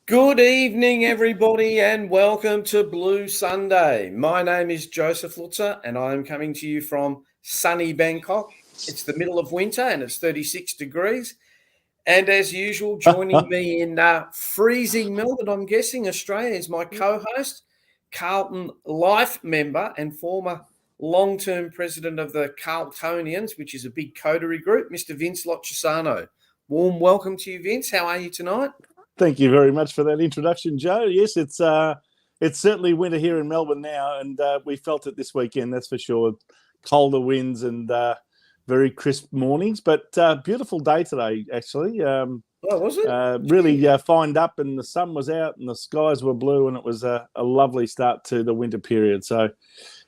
Good evening, everybody, and welcome to Blue Sunday. My name is Joseph Luzza, and I'm coming to you from sunny Bangkok. It's the middle of winter, and it's 36 degrees. And as usual, joining me in freezing Melbourne, I'm guessing Australia, is my co-host, Carlton Life member and former long-term president of the Carltonians, which is a big coterie group, Mr. Vince Locissano. Warm welcome to you, Vince. How are you tonight? Thank you very much for that introduction, Joe. Yes, it's certainly winter here in Melbourne now, and we felt it this weekend, that's for sure. Colder winds and very crisp mornings, but beautiful day today, actually. Was it? Really fined up, and the sun was out, and the skies were blue, and it was a lovely start to the winter period. So,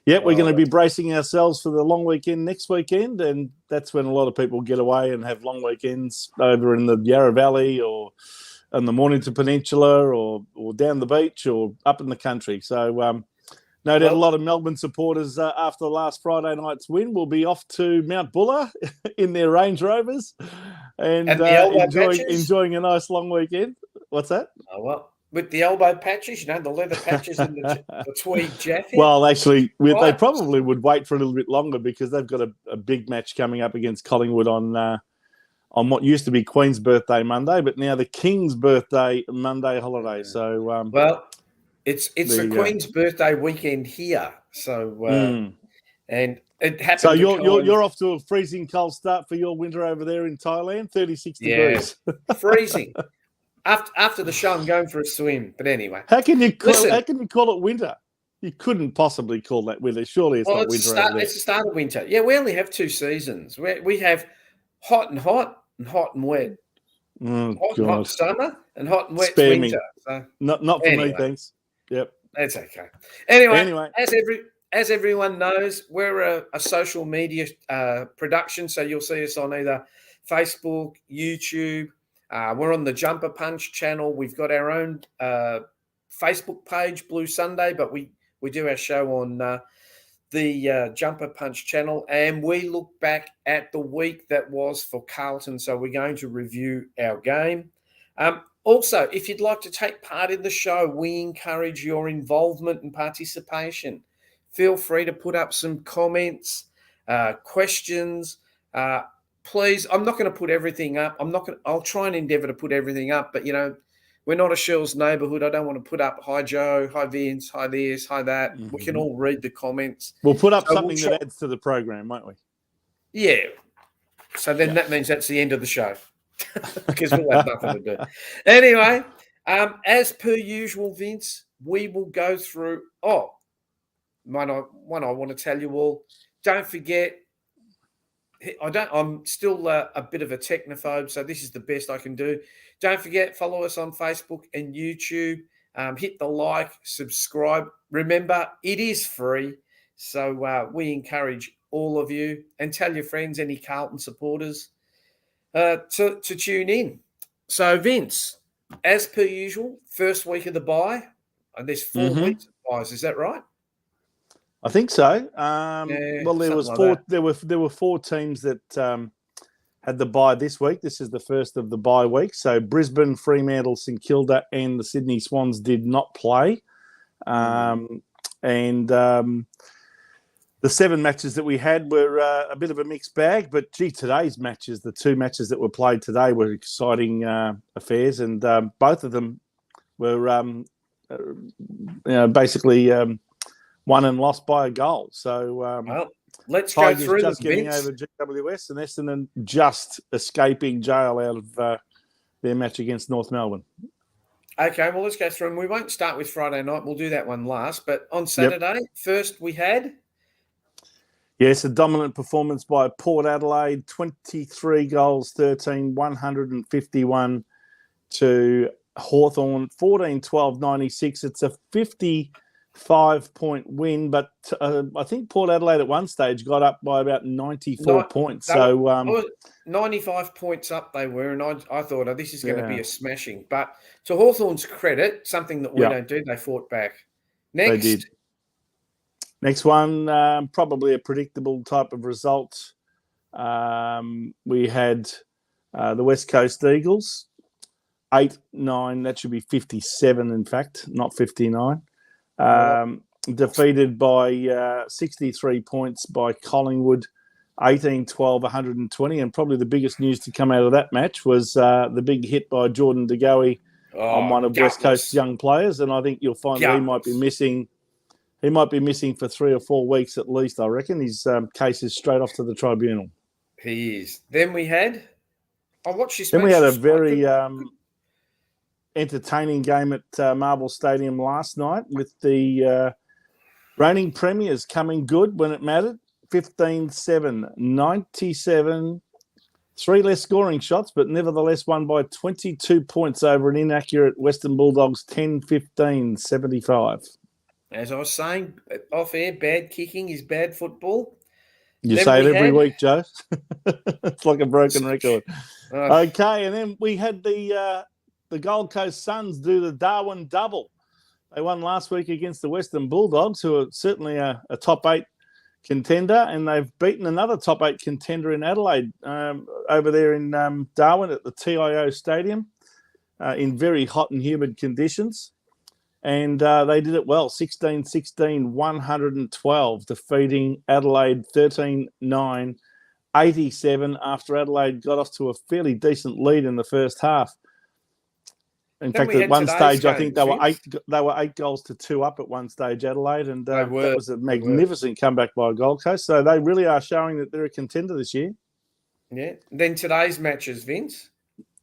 yeah, we're going to be bracing ourselves for the long weekend next weekend, and that's when a lot of people get away and have long weekends over in the Yarra Valley or in the Mornington Peninsula or down the beach or up in the country. So no doubt a lot of Melbourne supporters after the last Friday night's win will be off to Mount Buller in their Range Rovers and enjoying a nice long weekend. What's that? Oh, well, with the elbow patches, the leather patches and the tweed jacket. Well, actually, they probably would wait for a little bit longer because they've got a big match coming up against Collingwood on what used to be Queen's Birthday Monday, but now the King's Birthday Monday holiday. So, it's the Queen's Birthday weekend here. So, and it happened. So you're off to a freezing cold start for your winter over there in Thailand, 36 degrees. Freezing. After the show, I'm going for a swim. But anyway, how can you call it winter? You couldn't possibly call that winter. Surely it's not winter. It's the start of winter. Yeah, we only have two seasons. We have hot and wet. Hot summer and hot and wet winter. So, not for me, thanks. Yep. That's okay. Anyway, as everyone knows, we're a social media production, so you'll see us on either Facebook, YouTube. We're on the Jumper Punch channel. We've got our own Facebook page, Blue Sunday, but we do our show on the Jumper Punch channel, and we look back at the week that was for Carlton. So we're going to review our game. Also, if you'd like to take part in the show, we encourage your involvement and participation. Feel free to put up some comments, questions. Please, I'm not going to put everything up. I'll try and endeavour to put everything up, but we're not a Shell's neighbourhood. I don't want to put up, hi, Joe, hi, Vince, hi, this, hi, that. Mm-hmm. We can all read the comments. We'll put up something that adds to the program, won't we? Yeah. So then that means that's the end of the show because we'll have nothing to do. Anyway, as per usual, Vince, we will go through – one I want to tell you all. Don't forget – I'm still a bit of a technophobe, so this is the best I can do. Don't forget, follow us on Facebook and YouTube. Hit the like, subscribe. Remember, it is free, so we encourage all of you, and tell your friends, any Carlton supporters, to tune in. So, Vince, as per usual, first week of the bye, and there's 4 weeks of byes. Is that right? I think so. Well, there were 4 teams that had the bye this week. This is the first of the bye week. So Brisbane, Fremantle, St Kilda, and the Sydney Swans did not play. And the 7 matches that we had were a bit of a mixed bag. But today's matches, the 2 matches that were played today, were exciting affairs, and both of them were, basically. Won and lost by a goal. So let's go through just getting over GWS, and Essendon just escaping jail out of their match against North Melbourne. Okay, well, let's go through them. We won't start with Friday night. We'll do that one last. But on Saturday, first we had... Yes, a dominant performance by Port Adelaide, 23 goals, 13, 151 to Hawthorn, 14-12-96. It's a 55-point win, but I think Port Adelaide at one stage got up by about 94 points. So 95 points up they were, and I thought, this is going to be a smashing. But to Hawthorn's credit, something that we don't do, they fought back. Next. They did. Next one, probably a predictable type of result. We had the West Coast Eagles 8-9. That should be 57, in fact, not 59. Right. Defeated by 63 points by Collingwood, 18-12, 120. And probably the biggest news to come out of that match was the big hit by Jordan De Goey on one of West Coast's young players. And I think you'll find that he might be missing. He might be missing for 3 or 4 weeks at least, I reckon. His case is straight off to the tribunal. He is. Then we had... I watched this Then match. we had a very entertaining game at Marble Stadium last night with the reigning premiers coming good when it mattered. 15-7, 97. 3 less scoring shots, but nevertheless won by 22 points over an inaccurate Western Bulldogs 10-15, 75. As I was saying off air, bad kicking is bad football. You then say it every week, Joe. It's like a broken record. Okay, and then we had the Gold Coast Suns do the Darwin double. They won last week against the Western Bulldogs, who are certainly a top 8 contender, and they've beaten another top 8 contender in Adelaide over there in Darwin at the TIO Stadium in very hot and humid conditions. And they did it well, 16-16, 112, defeating Adelaide 13-9, 87 after Adelaide got off to a fairly decent lead in the first half. In fact, at one stage, I think they were 8 goals to 2 up at one stage, Adelaide, and that was a magnificent comeback by Gold Coast. So they really are showing that they're a contender this year. Yeah. Then today's matches, Vince.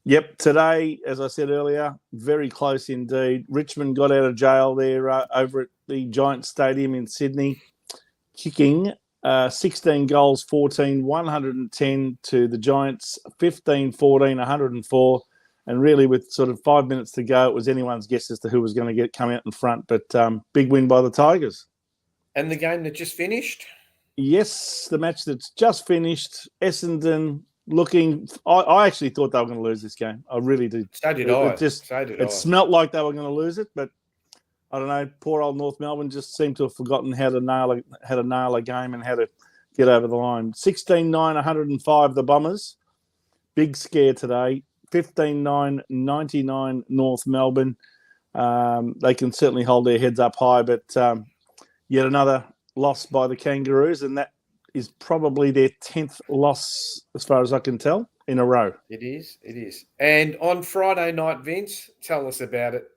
Yep, today, as I said earlier, very close indeed. Richmond got out of jail there over at the Giants Stadium in Sydney, kicking 16 goals, 14, 110 to the Giants, 15, 14, 104. And really, with sort of 5 minutes to go, it was anyone's guess as to who was going to come out in front. But big win by the Tigers. And the game that just finished? Yes, the match that's just finished. Essendon looking... I actually thought they were going to lose this game. I really did. So did I. It smelt like they were going to lose it, but I don't know. Poor old North Melbourne just seemed to have forgotten how to nail a game and how to get over the line. 16-9, 105, the Bombers. Big scare today. 15-9, 99 North Melbourne. They can certainly hold their heads up high, but yet another loss by the Kangaroos, and that is probably their 10th loss, as far as I can tell, in a row. It is. And on Friday night, Vince, tell us about it.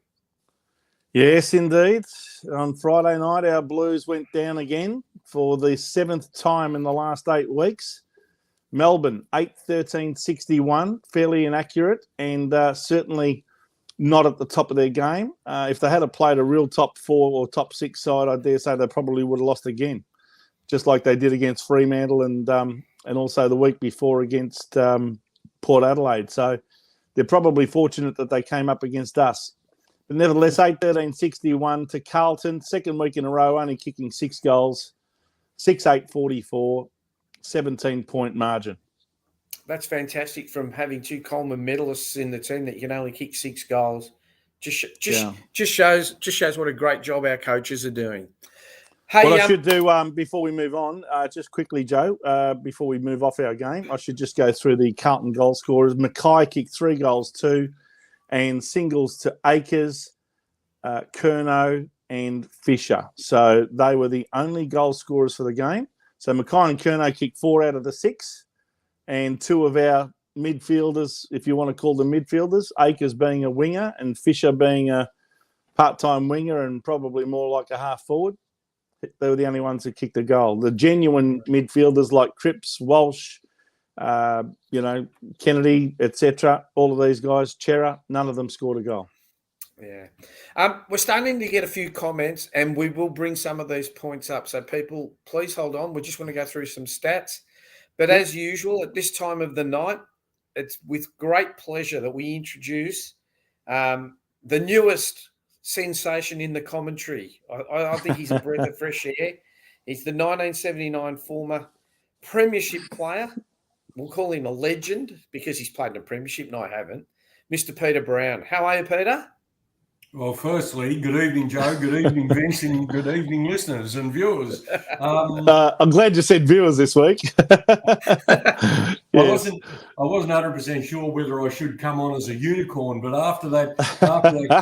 Yes, indeed. On Friday night, our Blues went down again for the 7th time in the last 8 weeks. Melbourne, 8-13-61, fairly inaccurate and certainly not at the top of their game. If they had played a real top 4 or top 6 side, I dare say they probably would have lost again, just like they did against Fremantle and also the week before against Port Adelaide. So they're probably fortunate that they came up against us. But nevertheless, 8-13-61 to Carlton, second week in a row, only kicking 6 goals, 6-8-44. 17-point margin. That's fantastic from having 2 Coleman medalists in the team that you can only kick 6 goals. Just shows what a great job our coaches are doing. Hey, what I should do before we move on, just quickly, Joe, before we move off our game, I should just go through the Carlton goal scorers. Mackay kicked 3 goals, 2, and singles to Akers, Curnow, and Fisher. So they were the only goal scorers for the game. So Mackay and Curnow kicked 4 out of the 6, and 2 of our midfielders, if you want to call them midfielders, Akers being a winger and Fisher being a part-time winger and probably more like a half forward. They were the only ones who kicked a goal. The genuine midfielders like Cripps, Walsh, Kennedy, etc., all of these guys, Chera, none of them scored a goal. Yeah. We're starting to get a few comments, and we will bring some of these points up. So people, please hold on. We just want to go through some stats. But as usual, at this time of the night, it's with great pleasure that we introduce the newest sensation in the commentary. I think he's a breath of fresh air. He's the 1979 former Premiership player. We'll call him a legend because he's played in a Premiership and I haven't. Mr. Peter Brown. How are you, Peter? Well, firstly, good evening, Joe. Good evening, Vince, and good evening, listeners and viewers. I'm glad you said viewers this week. I wasn't 100% sure whether I should come on as a unicorn, but after that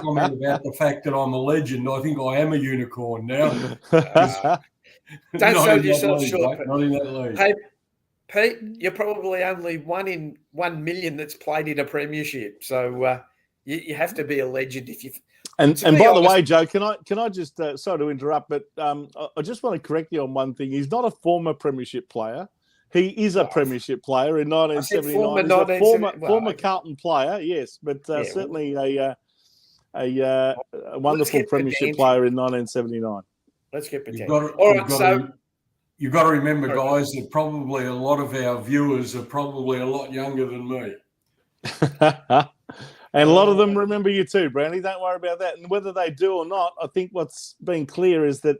comment about the fact that I'm a legend, I think I am a unicorn now. Don't sell yourself short. Not in that league. Hey, Pete, you're probably only 1 in 1 million that's played in a premiership, so you have to be a legend if you. And by the way, Joe, can I just sorry to interrupt, but I just want to correct you on one thing. He's not a former premiership player. He is a premiership player in 1979. He's a former Carlton player, yes, but certainly a wonderful premiership player in 1979. Let's get pretend. You've got to remember, guys, that probably a lot of our viewers are probably a lot younger than me. And a lot of them remember you too, Brownie. Don't worry about that. And whether they do or not, I think what's been clear is that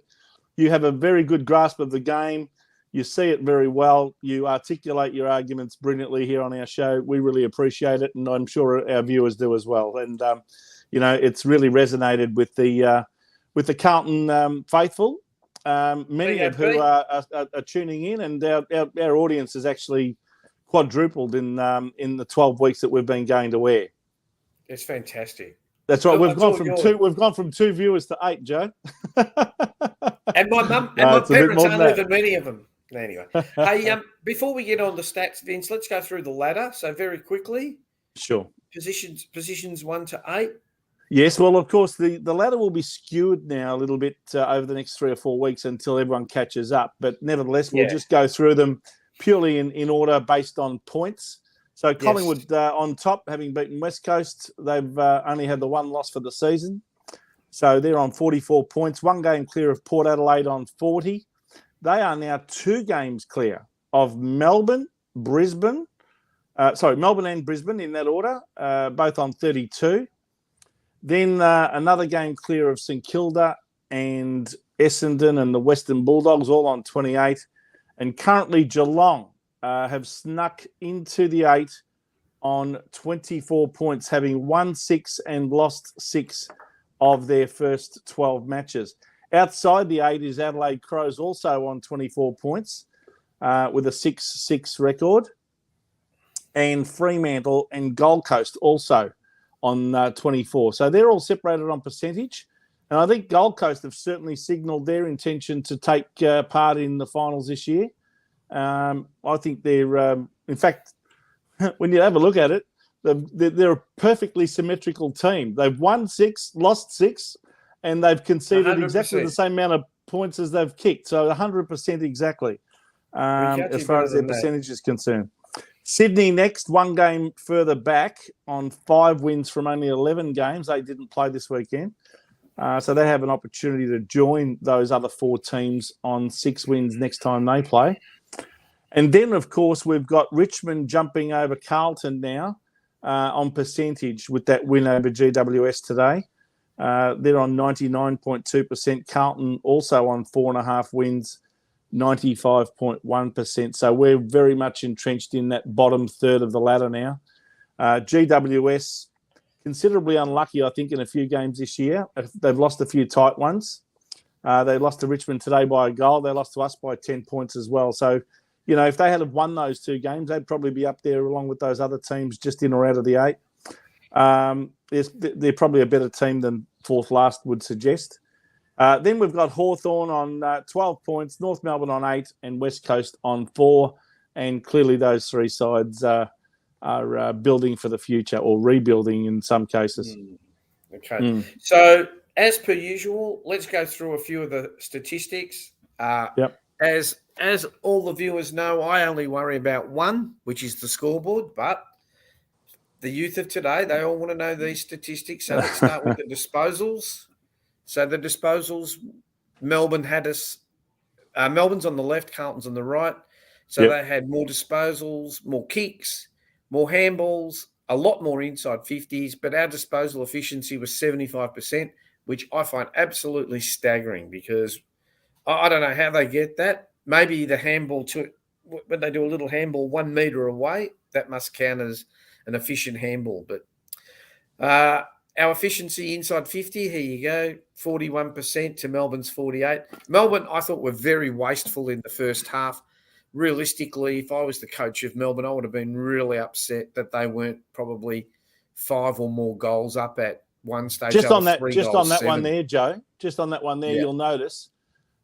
you have a very good grasp of the game. You see it very well. You articulate your arguments brilliantly here on our show. We really appreciate it, and I'm sure our viewers do as well. And it's really resonated with the Carlton faithful. Many of who are tuning in, and our audience has actually quadrupled in the 12 weeks that we've been going to air. It's fantastic. That's right. We've gone from 2 viewers to 8, Joe. And my mum and my parents only than many of them. Anyway, hey, before we get on the stats, Vince, let's go through the ladder. So very quickly. Sure. Positions 1 to 8. Yes, well, of course, the ladder will be skewed now a little bit over the next 3 or 4 weeks until everyone catches up. But nevertheless, we'll just go through them purely in order based on points. So Collingwood on top, having beaten West Coast. They've only had the 1 loss for the season. So they're on 44 points, 1 game clear of Port Adelaide on 40. They are now 2 games clear of Melbourne and Brisbane in that order, both on 32. Then another game clear of St Kilda and Essendon and the Western Bulldogs, all on 28. And currently Geelong have snuck into the 8 on 24 points, having won 6 and lost 6 of their first 12 matches. Outside the 8 is Adelaide Crows, also on 24 points with a 6-6 record. And Fremantle and Gold Coast also on 24. So they're all separated on percentage. And I think Gold Coast have certainly signalled their intention to take part in the finals this year. I think they're, in fact, when you have a look at it, they're a perfectly symmetrical team. They've won 6, lost 6, and they've conceded 100%. Exactly the same amount of points as they've kicked. So 100% exactly, as far as their percentage is concerned. Sydney next, 1 game further back on 5 wins from only 11 games. They didn't play this weekend. So they have an opportunity to join those other 4 teams on 6 wins next time they play. And then, of course, we've got Richmond jumping over Carlton now on percentage with that win over GWS today. They're on 99.2%. Carlton also on 4.5 wins, 95.1%. So we're very much entrenched in that bottom third of the ladder now. GWS, considerably unlucky, I think, in a few games this year. They've lost a few tight ones. They lost to Richmond today by a goal. They lost to us by 10 points as well. So, if they had have won those 2 games, they'd probably be up there along with those other teams just in or out of the 8. They're probably a better team than 4th last would suggest. Then we've got Hawthorn on 12 points, North Melbourne on 8, and West Coast on 4. And clearly those 3 sides are building for the future, or rebuilding in some cases. Okay. So, as per usual, let's go through a few of the statistics. As all the viewers know, I only worry about one, which is the scoreboard, but the youth of today, they all want to know these statistics. So let's start with the disposals. So the disposals, Melbourne had us. Melbourne's on the left, Carlton's on the right. So they had more disposals, more kicks, more handballs, a lot more inside 50s, but our disposal efficiency was 75%, which I find absolutely staggering because I don't know how they get that. Maybe the handball, when they do a little handball 1 metre away, that must count as an efficient handball. But our efficiency inside 50, here you go, 41% to Melbourne's 48. Melbourne, I thought, were very wasteful in the first half. Realistically, if I was the coach of Melbourne, I would have been really upset that they weren't probably 5 or more goals up at one stage. Just on that, 7. one there, Joe. Just on that one there, you'll notice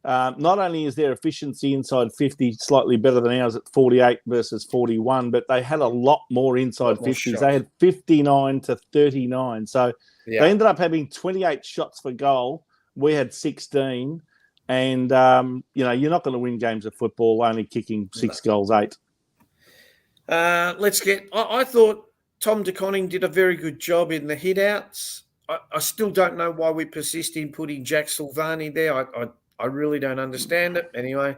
not only is their efficiency inside 50 slightly better than ours at 48 versus 41, but they had a lot more inside 50s. They had 59 to 39. So they ended up having 28 shots for goal. We had 16. And, you're not going to win games of football only kicking 6 goals, 8. I thought Tom De Koning did a very good job in the hit-outs. I still don't know why we persist in putting Jack Silvani there. I really don't understand it. Anyway,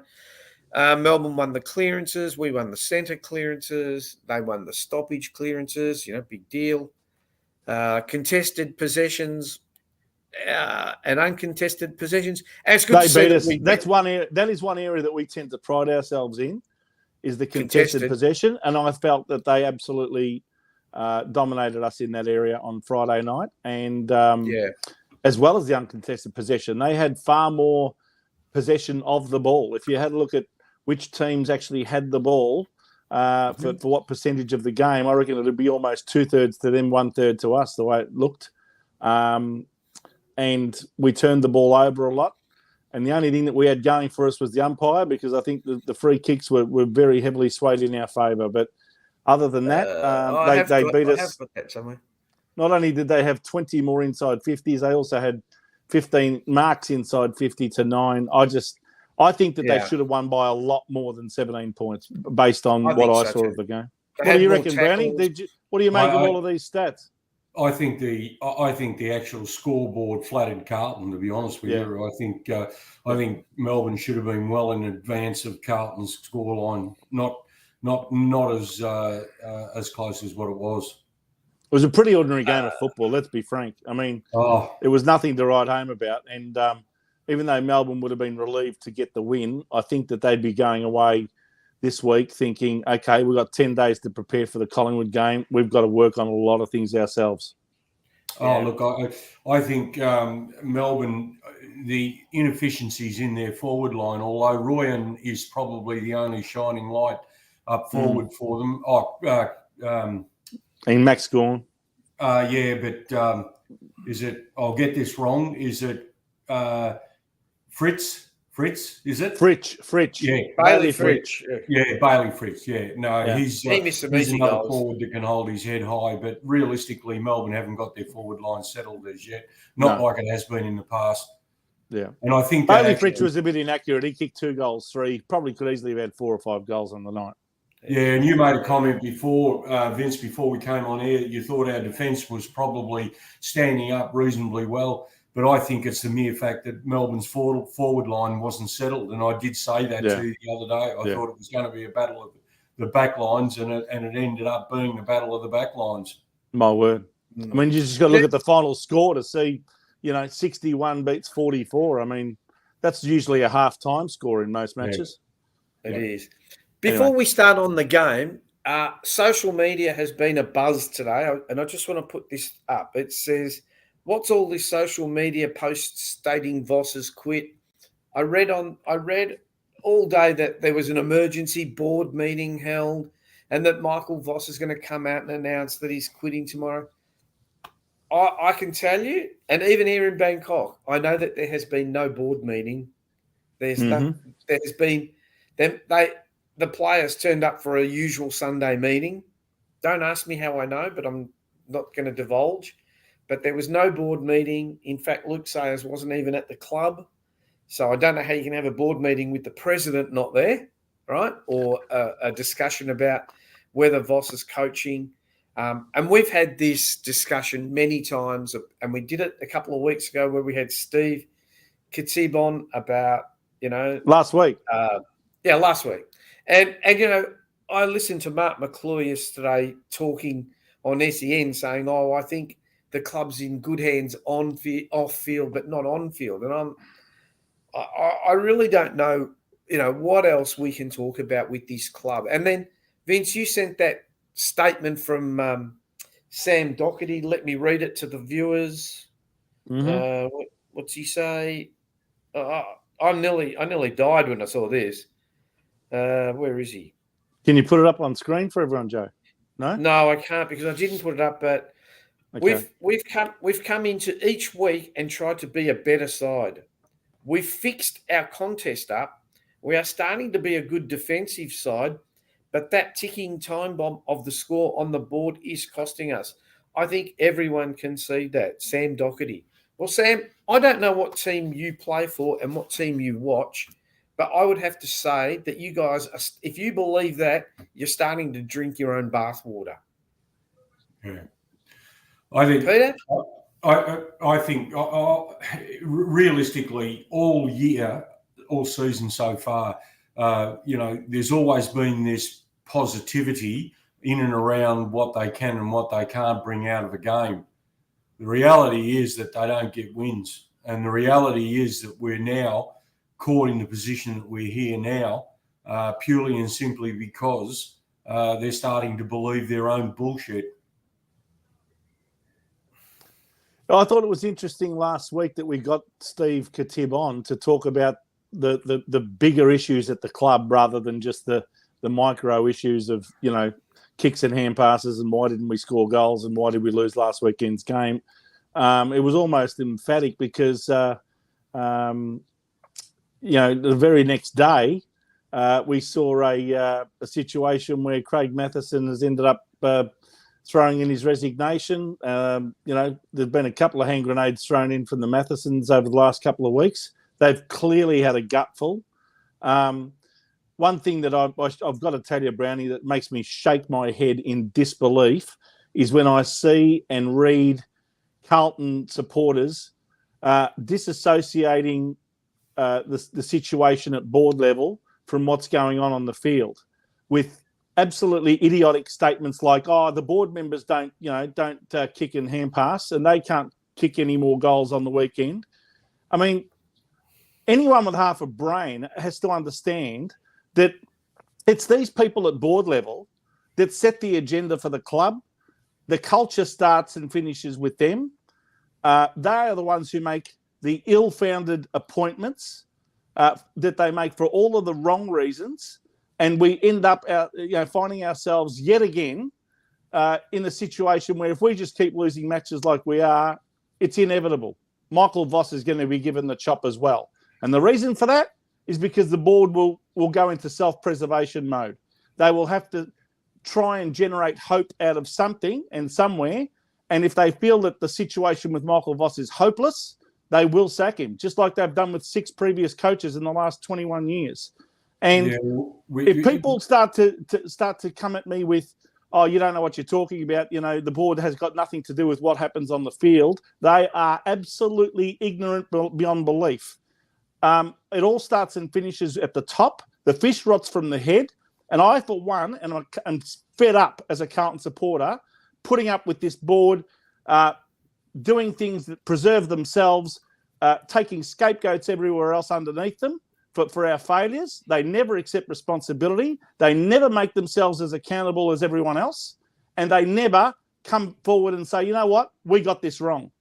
Melbourne won the clearances. We won the centre clearances. They won the stoppage clearances. Big deal. Contested possessions and uncontested possessions. And it's good to see that that's one area. That is one area that we tend to pride ourselves in, is the contested possession. And I felt that they absolutely dominated us in that area on Friday night. And as well as the uncontested possession, they had far more possession of the ball. If you had a look at which teams actually had the ball for what percentage of the game, I reckon it would be almost 2/3 to them, 1/3 to us, the way it looked. And we turned the ball over a lot. And the only thing that we had going for us was the umpire, because I think the free kicks were very heavily swayed in our favour. But other than that, they beat us. Not only did they have 20 more inside 50s, they also had 15 marks inside 50 to 9. I think that they should have won by a lot more than 17 points based on what I saw of the game. What do you reckon, Brownie? What do you make of all of these stats? I think the actual scoreboard flattered Carlton, to be honest with you. I think Melbourne should have been well in advance of Carlton's scoreline, not as close as what it was. It was a pretty ordinary game of football, let's be frank. I mean, it was nothing to write home about. And even though Melbourne would have been relieved to get the win, I think that they'd be going away this week thinking, okay, we've got 10 days to prepare for the Collingwood game. We've got to work on a lot of things ourselves. Look, I think Melbourne, the inefficiencies in their forward line, although Royan is probably the only shining light up forward for them. And Max Gawn. But is it, I'll get this wrong, is it Fritz? Fritz, is it? Fritz. Yeah, Bailey Fritz. Yeah, Bailey Fritz. Yeah, no, he's another forward that can hold his head high. But realistically, Melbourne haven't got their forward line settled as yet. Not like it has been in the past. Yeah, and I think Bailey Fritz was a bit inaccurate. He kicked 2 goals, 3. Probably could easily have had 4 or 5 goals on the night. Yeah, and you made a comment before, Vince, before we came on air. You thought our defence was probably standing up reasonably well. But I think it's the mere fact that Melbourne's forward line wasn't settled. And I did say that to you the other day. I thought it was going to be a battle of the back lines, and it ended up being a battle of the back lines. My word. I mean, you just got to look at the final score to see, 61 beats 44. I mean, that's usually a half-time score in most matches. It is. Before we start on the game, social media has been a buzz today, and I just want to put this up. It says, what's all this social media posts stating Voss has quit? I read all day that there was an emergency board meeting held and that Michael Voss is going to come out and announce that he's quitting tomorrow. I can tell you, and even here in Bangkok, I know that there has been no board meeting. There's been the players turned up for a usual Sunday meeting. Don't ask me how I know, but I'm not going to divulge. But there was no board meeting. In fact, Luke Sayers wasn't even at the club. So I don't know how you can have a board meeting with the president not there, right? Or a discussion about whether Voss is coaching. And we've had this discussion many times, and we did it a couple of weeks ago where we had Steve Katsib on about, last week. Last week. And I listened to Mark McClure yesterday talking on SEN saying, I think the club's in good hands off field, but not on field. And I really don't know, what else we can talk about with this club. And then, Vince, you sent that statement from Sam Doherty. Let me read it to the viewers. Mm-hmm. What's he say? I nearly died when I saw this. Where is he? Can you put it up on screen for everyone, Joe? No, I can't because I didn't put it up. But okay. we've come into each week and tried to be a better side. We've fixed our contest up. We are starting to be a good defensive side, but that ticking time bomb of the score on the board is costing us. I think everyone can see that. Sam Doherty. Well, Sam, I don't know what team you play for and what team you watch, but I would have to say that you guys, if you believe that, you're starting to drink your own bathwater. Yeah. I think, Peter? I think realistically, all year, all season so far, there's always been this positivity in and around what they can and what they can't bring out of a game. The reality is that they don't get wins. And the reality is that we're now caught in the position that we're here now, purely and simply because they're starting to believe their own bullshit. I thought it was interesting last week that we got Steve Katib on to talk about the bigger issues at the club rather than just the micro issues of, kicks and hand passes and why didn't we score goals and why did we lose last weekend's game. It was almost emphatic because, the very next day we saw a situation where Craig Matheson has ended up throwing in his resignation. There's been a couple of hand grenades thrown in from the Mathesons over the last couple of weeks. They've clearly had a gutful. One thing that I've got to tell you, Brownie, that makes me shake my head in disbelief is when I see and read Carlton supporters disassociating the situation at board level from what's going on the field with absolutely idiotic statements like, the board members don't kick and hand pass and they can't kick any more goals on the weekend. I mean, anyone with half a brain has to understand that it's these people at board level that set the agenda for the club. The culture starts and finishes with them. They are the ones who make the ill-founded appointments that they make for all of the wrong reasons. And we end up finding ourselves yet again in a situation where if we just keep losing matches like we are, it's inevitable. Michael Voss is going to be given the chop as well. And the reason for that is because the board will go into self-preservation mode. They will have to try and generate hope out of something and somewhere. And if they feel that the situation with Michael Voss is hopeless, they will sack him, just like they've done with 6 previous coaches in the last 21 years. And if people start to come at me with, you don't know what you're talking about, the board has got nothing to do with what happens on the field, they are absolutely ignorant beyond belief. It all starts and finishes at the top. The fish rots from the head. And I, for one, and I'm fed up as a Carlton supporter, putting up with this board doing things that preserve themselves, taking scapegoats everywhere else underneath them for our failures. They never accept responsibility. They never make themselves as accountable as everyone else. And they never come forward and say, you know what, we got this wrong.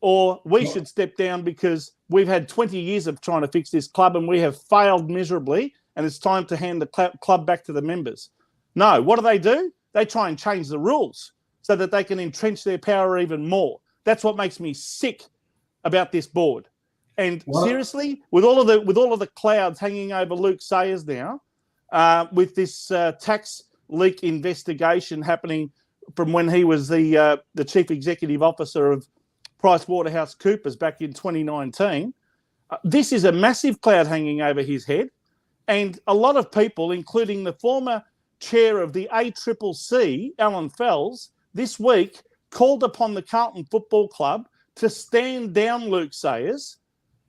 Or we should step down because we've had 20 years of trying to fix this club and we have failed miserably and it's time to hand the club back to the members. No, what do? They try and change the rules so that they can entrench their power even more. That's what makes me sick about this board. And seriously, with all of the clouds hanging over Luke Sayers now, with this tax leak investigation happening from when he was the chief executive officer of PricewaterhouseCoopers back in 2019, this is a massive cloud hanging over his head. And a lot of people, including the former chair of the ACCC, Alan Fells, this week called upon the Carlton Football Club to stand down Luke Sayers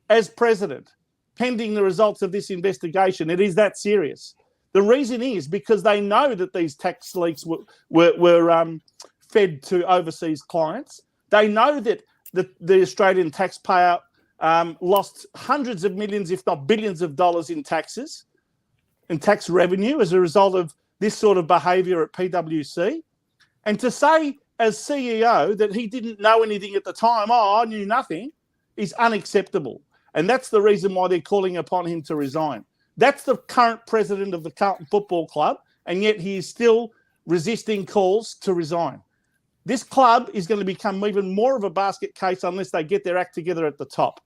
as president, pending the results of this investigation. It is that serious. The reason is because they know that these tax leaks were fed to overseas clients. They know that the Australian taxpayer lost hundreds of millions, if not billions of dollars in taxes and tax revenue as a result of this sort of behaviour at PwC. And to say as CEO that he didn't know anything at the time, I knew nothing, is unacceptable. And that's the reason why they're calling upon him to resign. That's the current president of the Carlton Football Club, and yet he is still resisting calls to resign. This club is going to become even more of a basket case unless they get their act together at the top.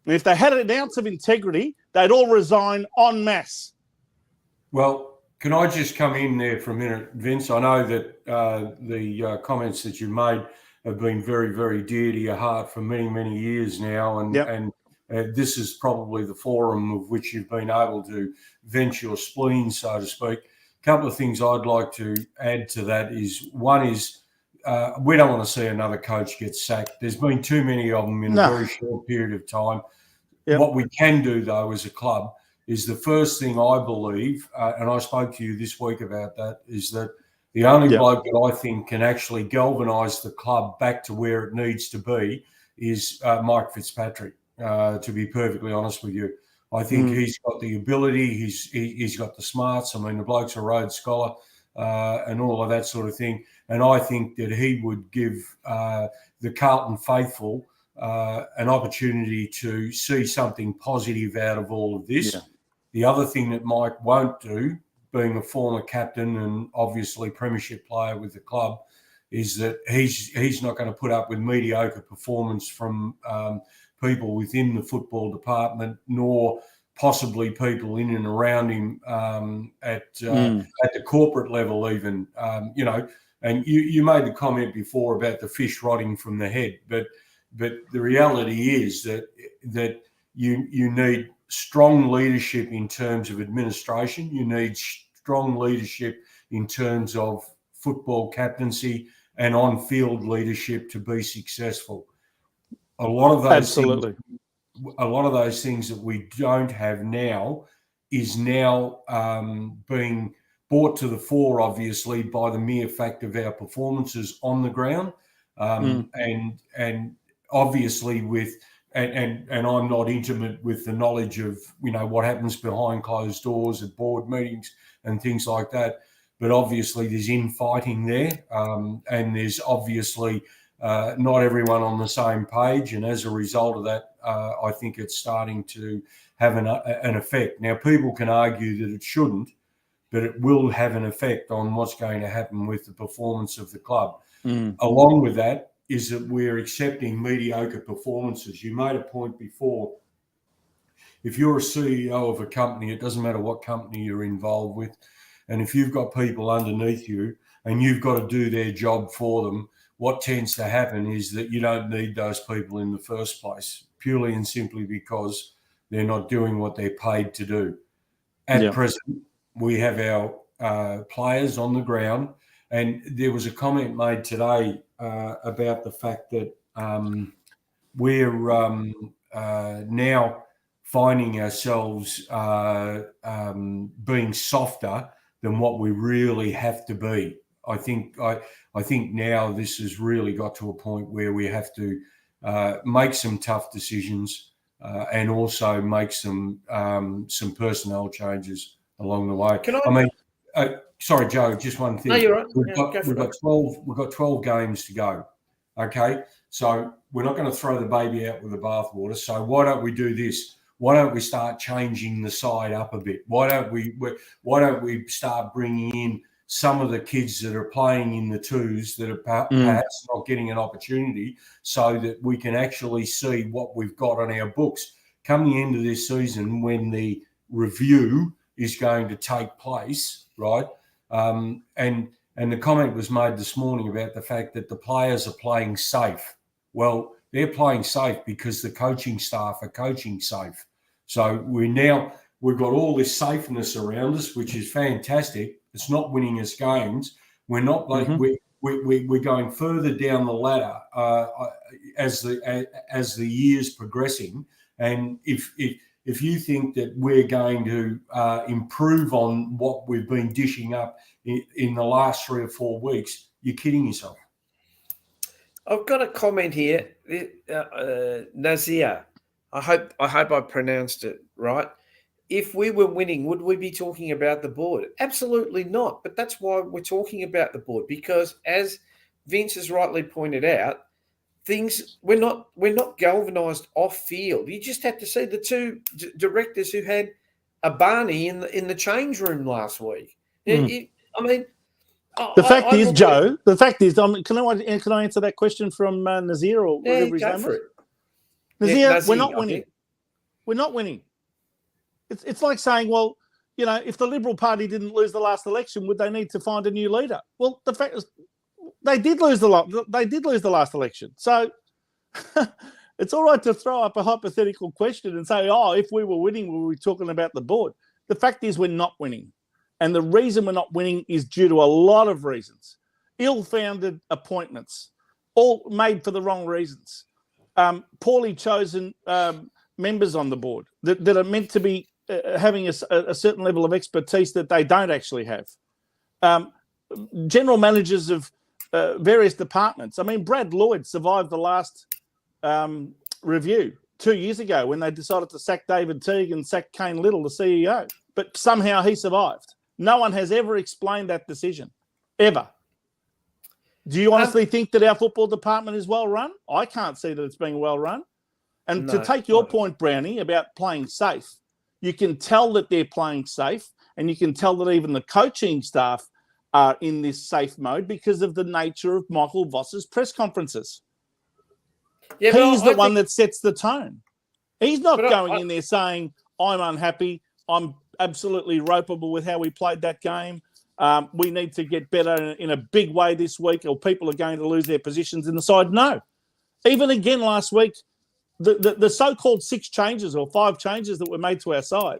And if they had an ounce of integrity, they'd all resign en masse. Well, can I just come in there for a minute, Vince? I know that the comments that you made have been very, very dear to your heart for many, many years now. And this is probably the forum of which you've been able to vent your spleen, so to speak. A couple of things I'd like to add to that is, one is we don't want to see another coach get sacked. There's been too many of them in a very short period of time. Yep. What we can do, though, as a club is the first thing I believe, and I spoke to you this week about that, is that the only bloke that I think can actually galvanise the club back to where it needs to be is Mike Fitzpatrick, to be perfectly honest with you. I think he's got the ability, he's got the smarts. I mean, the bloke's a Rhodes Scholar and all of that sort of thing. And I think that he would give the Carlton faithful an opportunity to see something positive out of all of this. Yeah. The other thing that Mike won't do, being a former captain and obviously premiership player with the club, is that he's not going to put up with mediocre performance from people within the football department, nor possibly people in and around him at the corporate level even. And you made the comment before about the fish rotting from the head, but the reality is that you need strong leadership in terms of administration. You need strong leadership in terms of football captaincy and on-field leadership to be successful. A lot of those things that we don't have now is now being brought to the fore, obviously, by the mere fact of our performances on the ground, and obviously with. And I'm not intimate with the knowledge of, what happens behind closed doors at board meetings and things like that. But obviously there's infighting there, and there's obviously not everyone on the same page. And as a result of that, I think it's starting to have an effect. Now, people can argue that it shouldn't, but it will have an effect on what's going to happen with the performance of the club. Along with that, is that we're accepting mediocre performances. You made a point before. If you're a CEO of a company, it doesn't matter what company you're involved with, and if you've got people underneath you and you've got to do their job for them, what tends to happen is that you don't need those people in the first place, purely and simply because they're not doing what they're paid to do. At present, we have our players on the ground, and there was a comment made today about the fact that we're now finding ourselves being softer than what we really have to be. I think now this has really got to a point where we have to make some tough decisions and also make some personnel changes along the way. Sorry, Joe, just one thing. No, you're right. We've got 12 games to go. Okay, so we're not going to throw the baby out with the bathwater. So why don't we do this? Why don't we start changing the side up a bit? Why don't we start bringing in some of the kids that are playing in the twos that are perhaps not getting an opportunity, so that we can actually see what we've got on our books come the end of this season when the review is going to take place, right? And the comment was made this morning about the fact that the players are playing safe. Well, they're playing safe because the coaching staff are coaching safe. So we've got all this safeness around us, which is fantastic. It's not winning us games. We're not like we're going further down the ladder as the years progressing. And if you think that we're going to improve on what we've been dishing up in the last 3 or 4 weeks, you're kidding yourself. I've got a comment here, Nazir. I hope I pronounced it right. If we were winning, would we be talking about the board? Absolutely not. But that's why we're talking about the board, because as Vince has rightly pointed out, we're not galvanised off field. You just had to see the two directors who had a Barney in the change room last week. The fact is, Joe. The fact is, can I answer that question from Nazir or whatever his name was? Nazir, we're not winning. We're not winning. It's like saying, well, if the Liberal Party didn't lose the last election, would they need to find a new leader? Well, the fact is, they did lose the last election. So it's all right to throw up a hypothetical question and say, if we were winning, we were talking about the board. The fact is we're not winning. And the reason we're not winning is due to a lot of reasons. Ill-founded appointments, all made for the wrong reasons. Poorly chosen members on the board that are meant to be having a certain level of expertise that they don't actually have. General managers of various departments. I mean, Brad Lloyd survived the last review 2 years ago when they decided to sack David Teague and sack Kane Little, the CEO. But somehow he survived. No one has ever explained that decision, ever. Do you honestly think that our football department is well run? I can't see that it's being well run. And to take your point, Brownie, about playing safe, you can tell that they're playing safe, and you can tell that even the coaching staff are in this safe mode because of the nature of Michael Voss's press conferences. Yeah, he's the one that sets the tone. He's not going in there saying, I'm unhappy, I'm absolutely ropeable with how we played that game. We need to get better in a big way this week, or people are going to lose their positions in the side. No. Even again last week, the so-called 6 changes or 5 changes that were made to our side,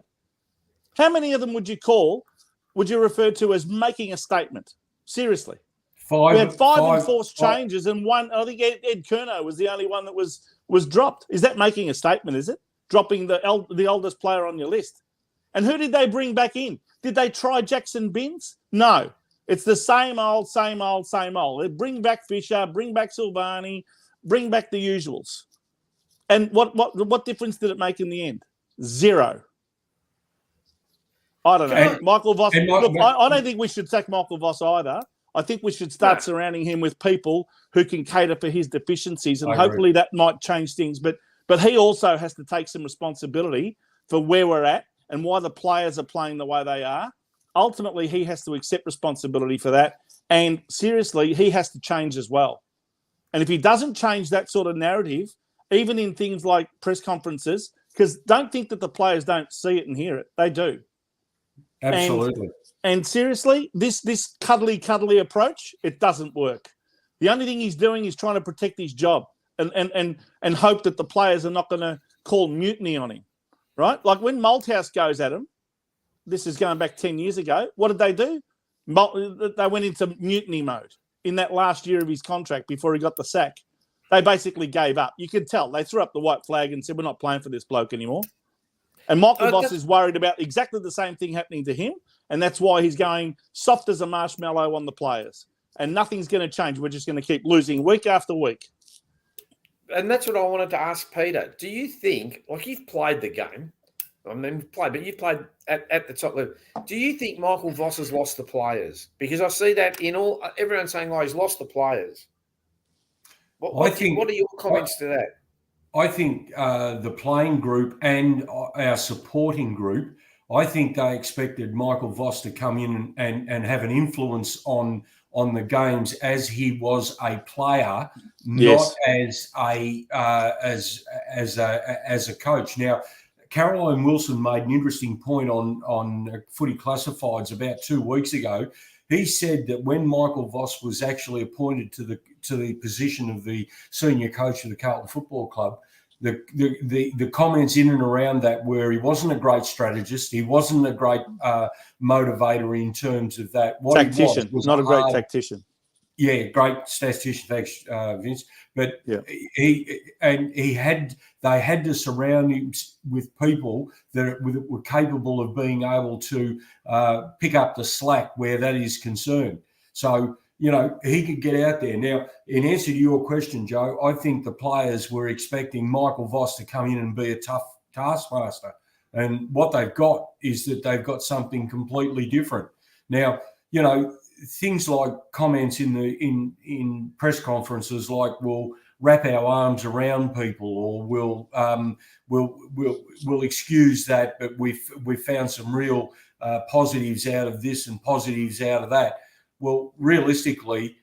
how many of them would you refer to as making a statement? Seriously. 5. We had 5 enforced changes, and one, I think Ed Curnow was the only one that was dropped. Is that making a statement, is it? Dropping the oldest player on your list. And who did they bring back in? Did they try Jackson Binns? No. It's the same old. They bring back Fisher, bring back Silvani, bring back the usuals. And what difference did it make in the end? 0. I don't know. Michael Voss. Look, I don't think we should sack Michael Voss either. I think we should start surrounding him with people who can cater for his deficiencies, and hopefully that might change things. But he also has to take some responsibility for where we're at and why the players are playing the way they are. Ultimately, he has to accept responsibility for that. And seriously, he has to change as well. And if he doesn't change that sort of narrative, even in things like press conferences, because don't think that the players don't see it and hear it. They do. Absolutely. And seriously, this cuddly approach, it doesn't work. The only thing he's doing is trying to protect his job and hope that the players are not going to call mutiny on him, right? Like when Malthouse goes at him, this is going back 10 years ago, what did they do? They went into mutiny mode in that last year of his contract before he got the sack. They basically gave up. You could tell. They threw up the white flag and said, we're not playing for this bloke anymore. And Michael Voss is worried about exactly the same thing happening to him, and that's why he's going soft as a marshmallow on the players. And nothing's going to change. We're just going to keep losing week after week. And that's what I wanted to ask Peter. Do you think, like you've played the game, but you played at the top level. Do you think Michael Voss has lost the players? Because I see that in everyone's saying, he's lost the players. What are your comments to that? I think the playing group and our supporting group, I think they expected Michael Voss to come in and have an influence on the games as he was a player, not as a coach. Now, Caroline Wilson made an interesting point on Footy Classifieds about 2 weeks ago. He said that when Michael Voss was actually appointed to the position of the senior coach of the Carlton Football Club, the comments in and around that were he wasn't a great strategist, he wasn't a great motivator in terms of that. What tactician, he was not a great tactician. Yeah, great statistician, thanks, Vince. But they had to surround him with people that were capable of being able to pick up the slack where that is concerned. So, he could get out there. Now, in answer to your question, Joe, I think the players were expecting Michael Voss to come in and be a tough taskmaster. And what they've got is that they've got something completely different. Now, things like comments in press conferences like we'll wrap our arms around people, or we'll excuse that, but we've found some real positives out of this and positives out of that. Well, realistically,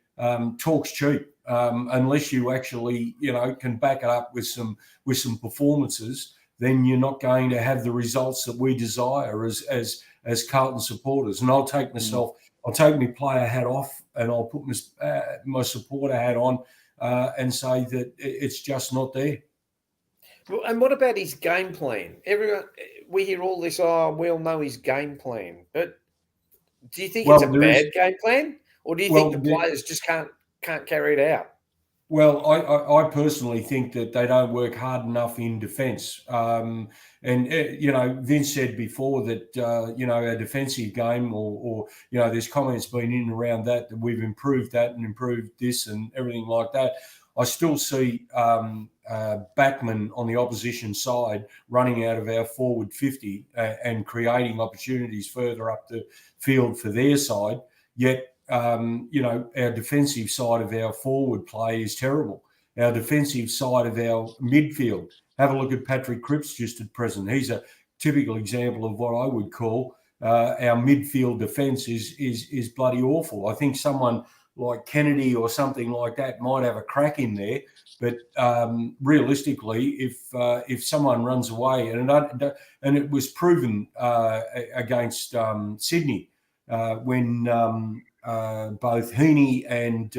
talk's cheap unless you actually can back it up with some performances. Then you're not going to have the results that we desire as Carlton supporters. And I'll take myself. I'll take my player hat off and I'll put my supporter hat on and say that it's just not there. Well, and what about his game plan? We hear all this, we all know his game plan. But do you think it's a bad game plan? Or do you think the players just can't carry it out? Well, I personally think that they don't work hard enough in defence. Vince said before that, our defensive game or there's comments been in around that we've improved that and improved this and everything like that. I still see backmen on the opposition side running out of our forward 50 and creating opportunities further up the field for their side, yet our defensive side of our forward play is terrible. Our defensive side of our midfield, have a look at Patrick Cripps just at present. He's a typical example of what I would call our midfield defence is bloody awful. I think someone like Kennedy or something like that might have a crack in there, but realistically, if someone runs away, and it was proven against Sydney when both Heaney and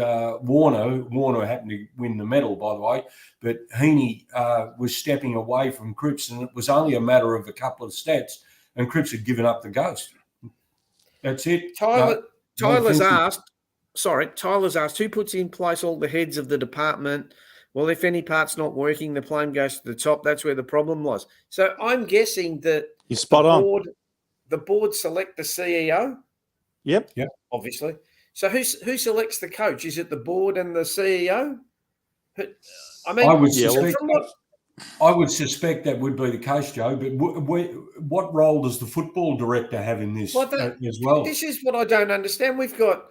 Warner happened to win the medal, by the way, but Heaney was stepping away from Cripps, and it was only a matter of a couple of steps, and Cripps had given up the ghost. That's it. Tyler's asked, who puts in place all the heads of the department? Well, if any part's not working, the blame goes to the top. That's where the problem was. So I'm guessing that you're spot on. The board select the CEO. Yep. Obviously. So who selects the coach? Is it the board and the CEO? I mean, I would suspect that would be the case, Joe. But what role does the football director have in this as well? This is what I don't understand. We've got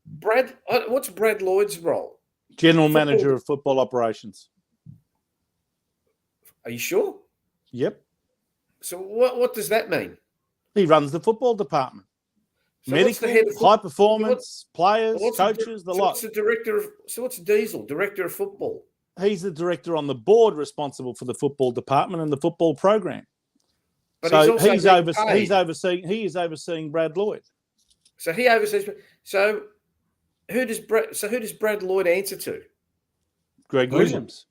Brad. What's Brad Lloyd's role? General manager of football operations. Are you sure? Yep. So what does that mean? He runs the football department. So medical, high performance, players, coaches, the lot. What's the director what's Diesel, director of football? He's the director on the board responsible for the football department and the football program. But so he is overseeing Brad Lloyd. So he oversees. So who does Brad Lloyd answer to? Greg Williams.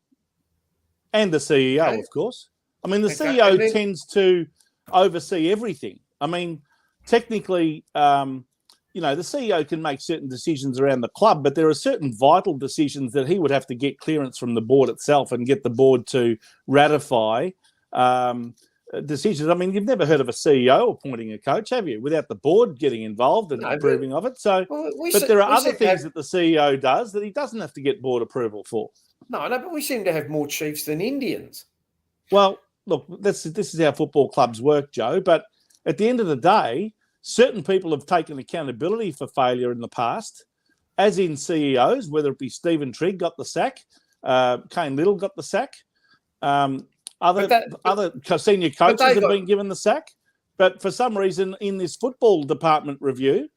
And the CEO, of course. I mean, the CEO tends to oversee everything. I mean, technically, the CEO can make certain decisions around the club, but there are certain vital decisions that he would have to get clearance from the board itself and get the board to ratify decisions. I mean, you've never heard of a CEO appointing a coach, have you? Without the board getting involved and approving of it. So, but there are other things that the CEO does that he doesn't have to get board approval for. No, but we seem to have more chiefs than Indians. Well, look, this is how football clubs work, Joe. But at the end of the day, certain people have taken accountability for failure in the past, as in CEOs, whether it be Stephen Trigg got the sack, Kane Little got the sack, other senior coaches have been given the sack. But for some reason, in this football department review,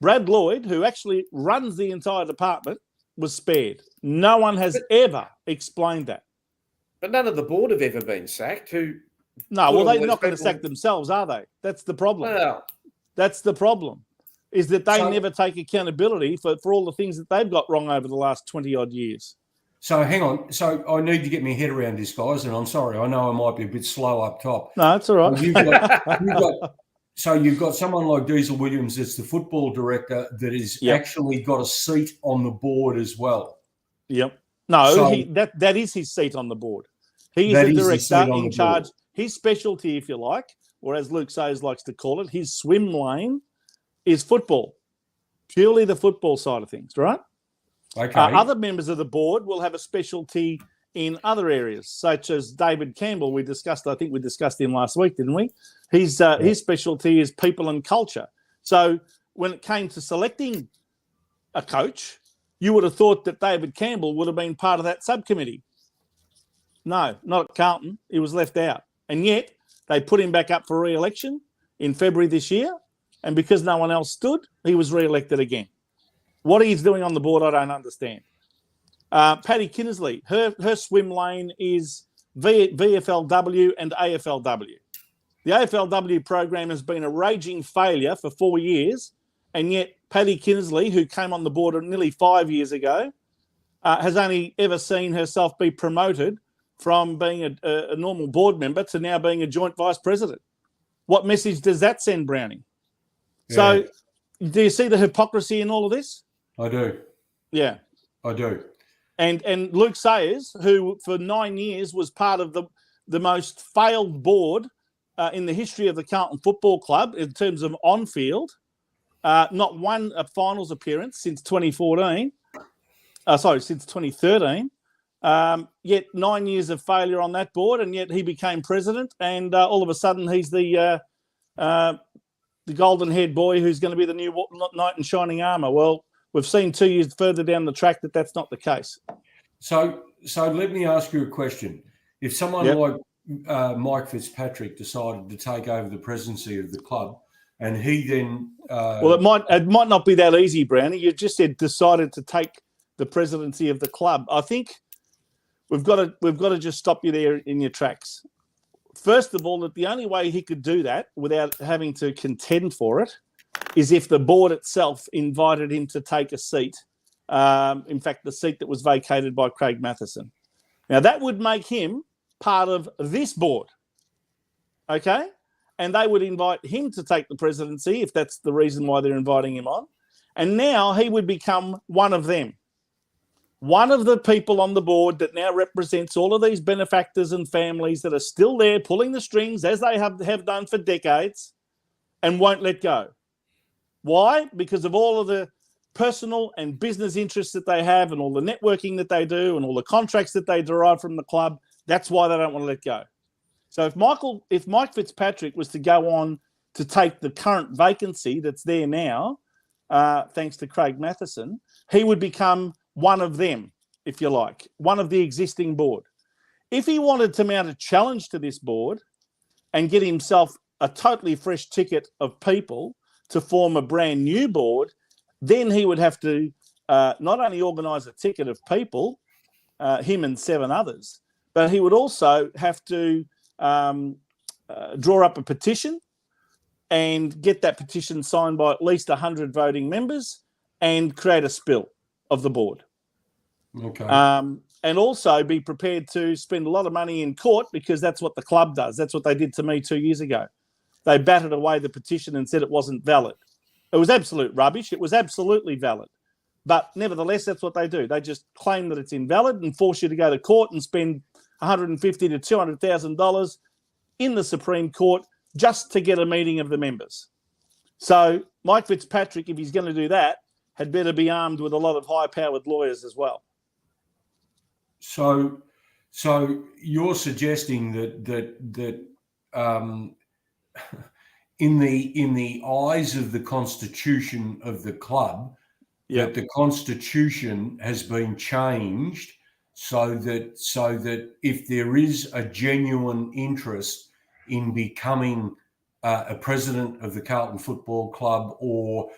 Brad Lloyd, who actually runs the entire department, was spared. No one has ever explained that. But none of the board have ever been sacked. No, well, they're not going to sack themselves, are they? That's the problem. Well, that's the problem, is that they never take accountability for all the things that they've got wrong over the last 20-odd years. So hang on. So I need to get my head around this, guys, and I'm sorry. I know I might be a bit slow up top. No, it's all right. You've got someone like Diesel Williams that's the football director that is actually got a seat on the board as well. Yep. No, that is his seat on the board. He is the director in charge. His specialty, if you like, or as Luke Sayers likes to call it, his swim lane is football. Purely the football side of things, right? Okay. Other members of the board will have a specialty in other areas, such as David Campbell. I think we discussed him last week, didn't we? His specialty is people and culture. So when it came to selecting a coach, you would have thought that David Campbell would have been part of that subcommittee. No, not at Carlton. He was left out. And yet they put him back up for re-election in February this year. And because no one else stood, he was re-elected again. What he's doing on the board, I don't understand. Paddy Kinnersley, her swim lane is VFLW and AFLW. The AFLW program has been a raging failure for 4 years, and yet Paddy Kinnersley, who came on the board nearly 5 years ago, has only ever seen herself be promoted from being a normal board member to now being a joint vice president. What message does that send, Brownie? Yeah. So do you see the hypocrisy in all of this? I do. Yeah. I do. And Luke Sayers, who for 9 years was part of the most failed board in the history of the Carlton Football Club in terms of on-field, not won a finals appearance since 2014. Since 2013. Yet 9 years of failure on that board, and yet he became president, and all of a sudden he's the golden-haired boy who's going to be the new knight in shining armour. Well, we've seen 2 years further down the track that that's not the case. So let me ask you a question. If someone like Mike Fitzpatrick decided to take over the presidency of the club, and he then well, it might not be that easy, Brownie. You just said decided to take the presidency of the club. I think we've got to just stop you there in your tracks. First of all, that the only way he could do that without having to contend for it is if the board itself invited him to take a seat. In fact, the seat that was vacated by Craig Matheson. Now, that would make him part of this board, okay? And they would invite him to take the presidency if that's the reason why they're inviting him on. And now he would become one of them. One of the people on the board that now represents all of these benefactors and families that are still there pulling the strings as they have done for decades and won't let go. Why? Because of all of the personal and business interests that they have and all the networking that they do and all the contracts that they derive from the club. That's why they don't want to let go. So if Mike Fitzpatrick was to go on to take the current vacancy that's there now, thanks to Craig Matheson, he would become one of them, if you like, one of the existing board. If he wanted to mount a challenge to this board and get himself a totally fresh ticket of people to form a brand new board, then he would have to not only organise a ticket of people, him and 7 others, but he would also have to draw up a petition and get that petition signed by at least 100 voting members and create a spill of the board. Okay. And also be prepared to spend a lot of money in court because that's what the club does. That's what they did to me 2 years ago. They batted away the petition and said it wasn't valid. It was absolute rubbish. It was absolutely valid. But nevertheless, that's what they do. They just claim that it's invalid and force you to go to court and spend $150,000 to $200,000 in the Supreme Court just to get a meeting of the members. So Mike Fitzpatrick, if he's going to do that, had better be armed with a lot of high-powered lawyers as well. So you're suggesting that in the eyes of the constitution of the club, that the constitution has been changed so that if there is a genuine interest in becoming a president of the Carlton Football Club or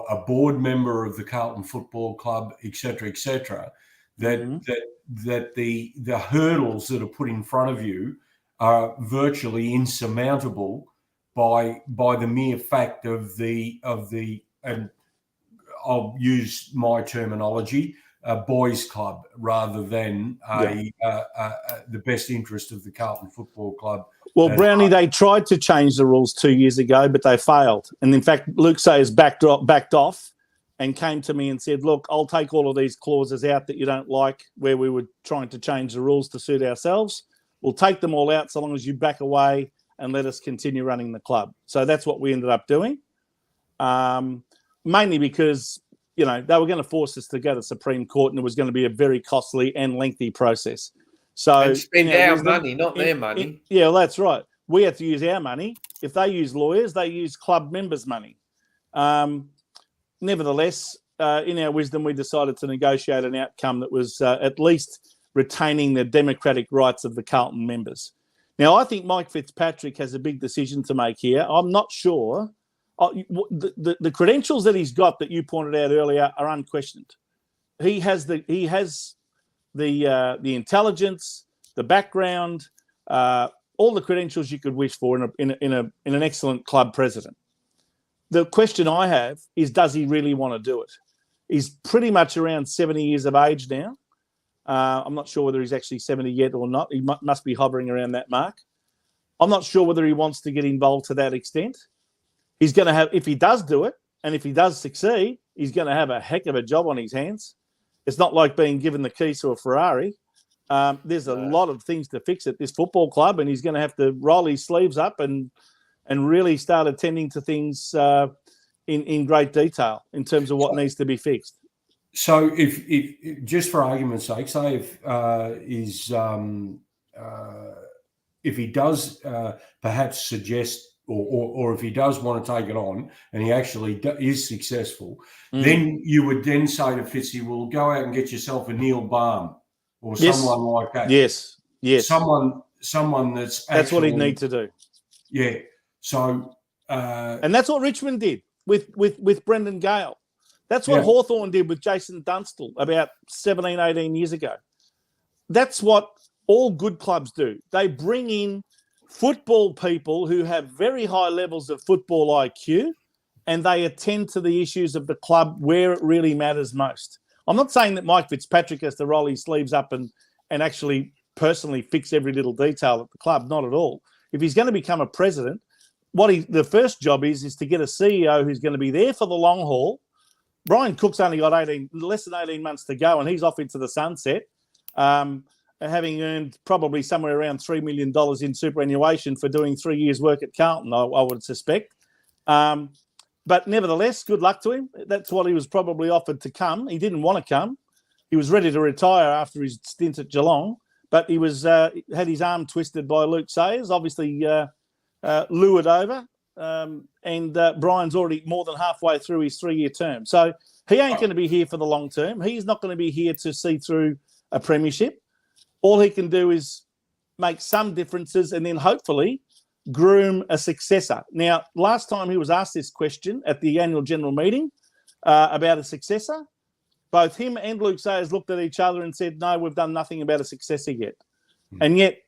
a board member of the Carlton Football Club, et cetera, that the hurdles that are put in front of you are virtually insurmountable by the mere fact of the and I'll use my terminology, a boys' club rather than the best interest of the Carlton Football Club. Well, Brownie, they tried to change the rules 2 years ago, but they failed. And in fact, Luke Sayers backed off and came to me and said, look, I'll take all of these clauses out that you don't like where we were trying to change the rules to suit ourselves. We'll take them all out so long as you back away and let us continue running the club. So that's what we ended up doing, mainly because, they were going to force us to go to the Supreme Court and it was going to be a very costly and lengthy process. So and spend our money, not their money. Yeah, well, that's right. We have to use our money. If they use lawyers, they use club members' money. Nevertheless, in our wisdom, we decided to negotiate an outcome that was at least retaining the democratic rights of the Carlton members. Now, I think Mike Fitzpatrick has a big decision to make here. I'm not sure. The credentials that he's got that you pointed out earlier are unquestioned. He has the intelligence, the background, all the credentials you could wish for in an excellent club president. The question I have is, does he really want to do it? He's pretty much around 70 years of age now. I'm not sure whether he's actually 70 yet or not. He must be hovering around that mark. I'm not sure whether he wants to get involved to that extent. He's going to have, if he does do it, and if he does succeed, he's going to have a heck of a job on his hands. It's not like being given the keys to a Ferrari. There's a lot of things to fix at this football club, and he's going to have to roll his sleeves up and really start attending to things in great detail in terms of what needs to be fixed. So, if just for argument's sake, say if he does perhaps suggest, or if he does want to take it on, and he actually is successful, then you would then say to Fitzy, "Well, go out and get yourself a Neil Baum or someone like that." Yes. Someone that's what he'd need to do. Yeah. So, and that's what Richmond did with Brendan Gale. That's what Hawthorn did with Jason Dunstall about 17, 18 years ago. That's what all good clubs do. They bring in football people who have very high levels of football IQ, and they attend to the issues of the club where it really matters most. I'm not saying that Mike Fitzpatrick has to roll his sleeves up and actually personally fix every little detail at the club. Not at all. If he's going to become a president, the first job is to get a CEO who's going to be there for the long haul. Brian Cook's only got less than 18 months to go, and he's off into the sunset, having earned probably somewhere around $3 million in superannuation for doing 3 years' work at Carlton, I would suspect. But nevertheless, good luck to him. That's what he was probably offered to come. He didn't want to come. He was ready to retire after his stint at Geelong, but he was had his arm twisted by Luke Sayers, obviously lured over. And Brian's already more than halfway through his 3-year term. So he ain't going to be here for the long term. He's not going to be here to see through a premiership. All he can do is make some differences and then hopefully groom a successor. Now, last time he was asked this question at the annual general meeting about a successor, both him and Luke Sayers looked at each other and said, no, we've done nothing about a successor yet. And yet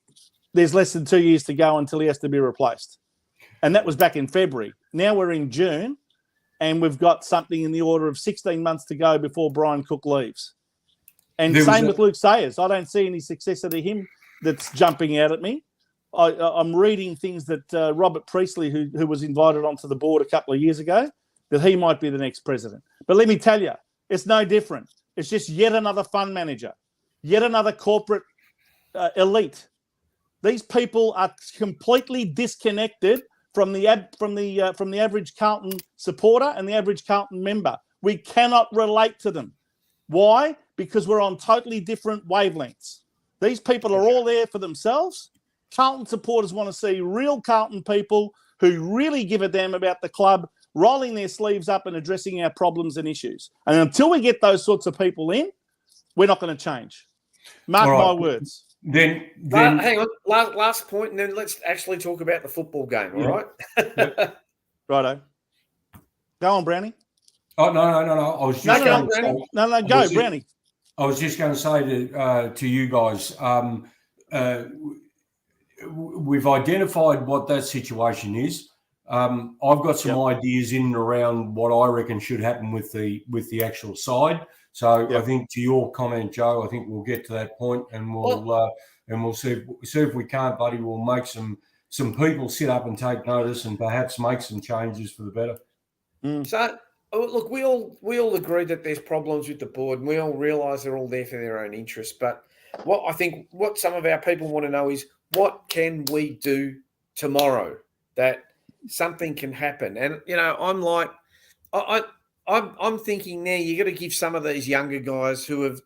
there's less than 2 years to go until he has to be replaced. And that was back in February. Now we're in June, and we've got something in the order of 16 months to go before Brian Cook leaves. And same with Luke Sayers. I don't see any successor to him that's jumping out at me. I'm reading things that Robert Priestley, who was invited onto the board a couple of years ago, that he might be the next president. But let me tell you, it's no different. It's just yet another fund manager, yet another corporate elite. These people are completely disconnected from the average Carlton supporter and the average Carlton member. We cannot relate to them. Why? Because we're on totally different wavelengths. These people are all there for themselves. Carlton supporters want to see real Carlton people who really give a damn about the club, rolling their sleeves up and addressing our problems and issues. And until we get those sorts of people in, we're not going to change. Mark my words. Then hang on, last point, and then let's actually talk about the football game. All right, righto. Go on, Brownie. Oh no! I was just go, Brownie. I was just going to say to you guys, we've identified what that situation is. I've got some ideas in and around what I reckon should happen with the actual side. So I think to your comment, Joe, I think we'll get to that point, and we'll see if we can't, buddy. We'll make some people sit up and take notice, and perhaps make some changes for the better. So look, we all agree that there's problems with the board, and we all realise they're all there for their own interests. But what some of our people want to know is, what can we do tomorrow that something can happen? And I'm like, I'm thinking now you got to give some of these younger guys who have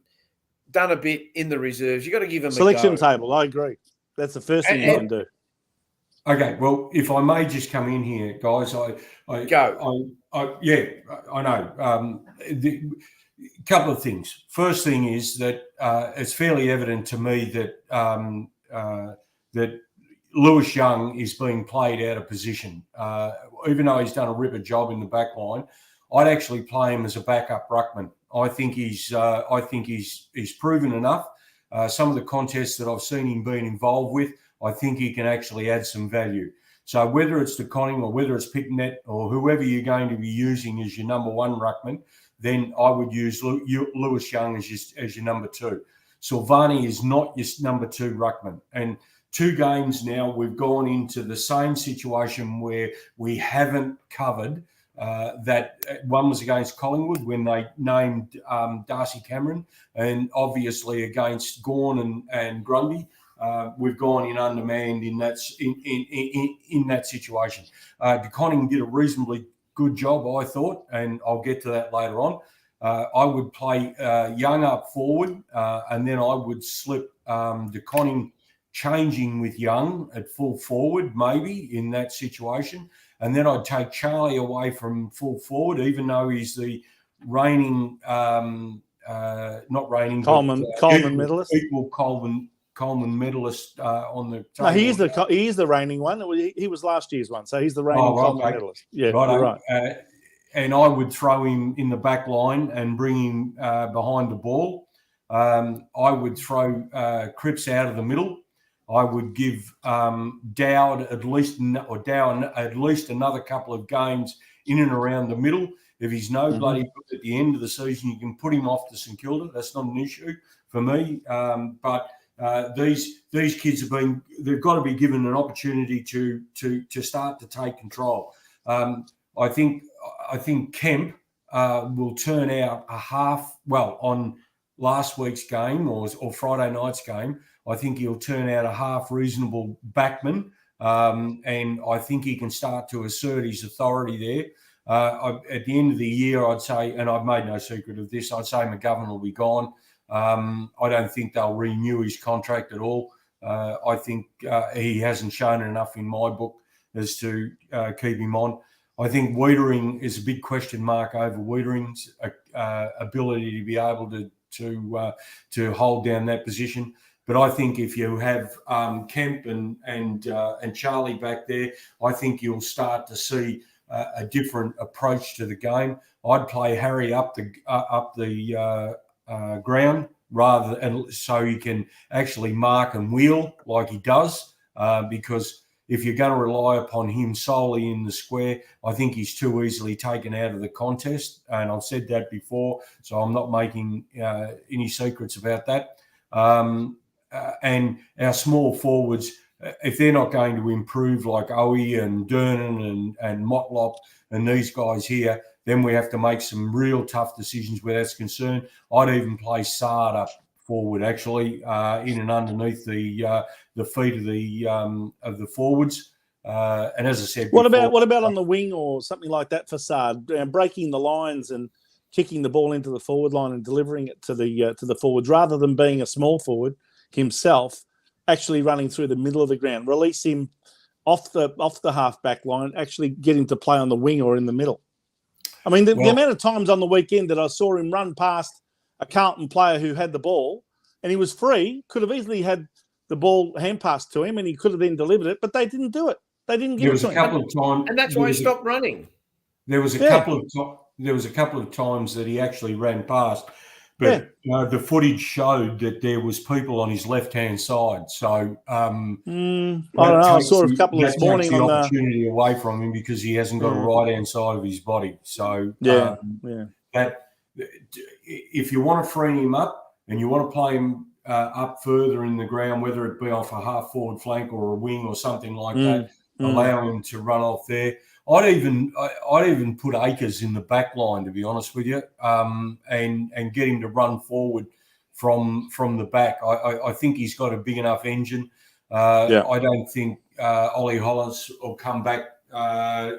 done a bit in the reserves, you got to give them selection a go. table. I agree. That's the first thing you can do. Okay, well, if I may just come in here, guys, I know. Couple of things. First thing is that it's fairly evident to me that that Lewis Young is being played out of position. Even though he's done a ripper job in the back line, I'd actually play him as a backup ruckman. I think he's proven enough. Some of the contests that I've seen him being involved with, I think he can actually add some value. So whether it's De Koning or whether it's Pitnet or whoever you're going to be using as your number one ruckman, then I would use Lewis Young as your number two. Silvani is not your number two ruckman. And 2 games now, we've gone into the same situation where we haven't covered that. One was against Collingwood when they named Darcy Cameron, and obviously against Gawn and Grundy. We've gone in undermanned in that situation. De Koning did a reasonably good job, I thought, and I'll get to that later on. I would play Young up forward, and then I would slip De Koning changing with Young at full forward, maybe in that situation. And then I'd take Charlie away from full forward, even though he's the reigning, Coleman medalist. Equal Coleman medalist on the table. No, he is the reigning one. He was last year's one, so he's the reigning Coleman medalist. Yeah, right. And I would throw him in the back line and bring him behind the ball. I would throw Cripps out of the middle. I would give Dowd at least another couple of games in and around the middle. If he's no bloody good at the end of the season, you can put him off to St Kilda. That's not an issue for me. But these kids they've got to be given an opportunity to start to take control. I think Kemp will turn out on last week's game or Friday night's game. I think he'll turn out a half reasonable backman, and I think he can start to assert his authority there. At the end of the year, I'd say, and I've made no secret of this, I'd say McGovern will be gone. I don't think they'll renew his contract at all. I think he hasn't shown enough in my book as to keep him on. I think Wiedering is a big question mark over Wiedering's ability to be able to hold down that position. But I think if you have Kemp and Charlie back there, I think you'll start to see a different approach to the game. I'd play Harry up the ground so he can actually mark and wheel like he does, because if you're going to rely upon him solely in the square, I think he's too easily taken out of the contest. And I've said that before, so I'm not making any secrets about that. And our small forwards, if they're not going to improve like Owie and Dernan and Motlop and these guys here, then we have to make some real tough decisions where that's concerned. I'd even play Sard up forward, actually, in and underneath the feet of the forwards. And as I said, what about on the wing or something like that for Sard, breaking the lines and kicking the ball into the forward line and delivering it to the forwards, rather than being a small forward himself, actually running through the middle of the ground, release him off the half back line, actually get him to play on the wing or in the middle. I mean, the amount of times on the weekend that I saw him run past a Carlton player who had the ball and he was free, could have easily had the ball hand passed to him and he could have then delivered it, but they didn't do it. They didn't give it to him. And that's why he stopped running. There was a couple of times that he actually ran past. But the footage showed that there was people on his left-hand side. So I don't know. I saw a couple this morning takes the opportunity away from him because he hasn't got a right-hand side of his body. So that if you want to free him up and you want to play him up further in the ground, whether it be off a half-forward flank or a wing or something like that, allow him to run off there. I'd even put Akers in the back line, to be honest with you, and get him to run forward from the back. I think he's got a big enough engine. I don't think Ollie Hollis will come back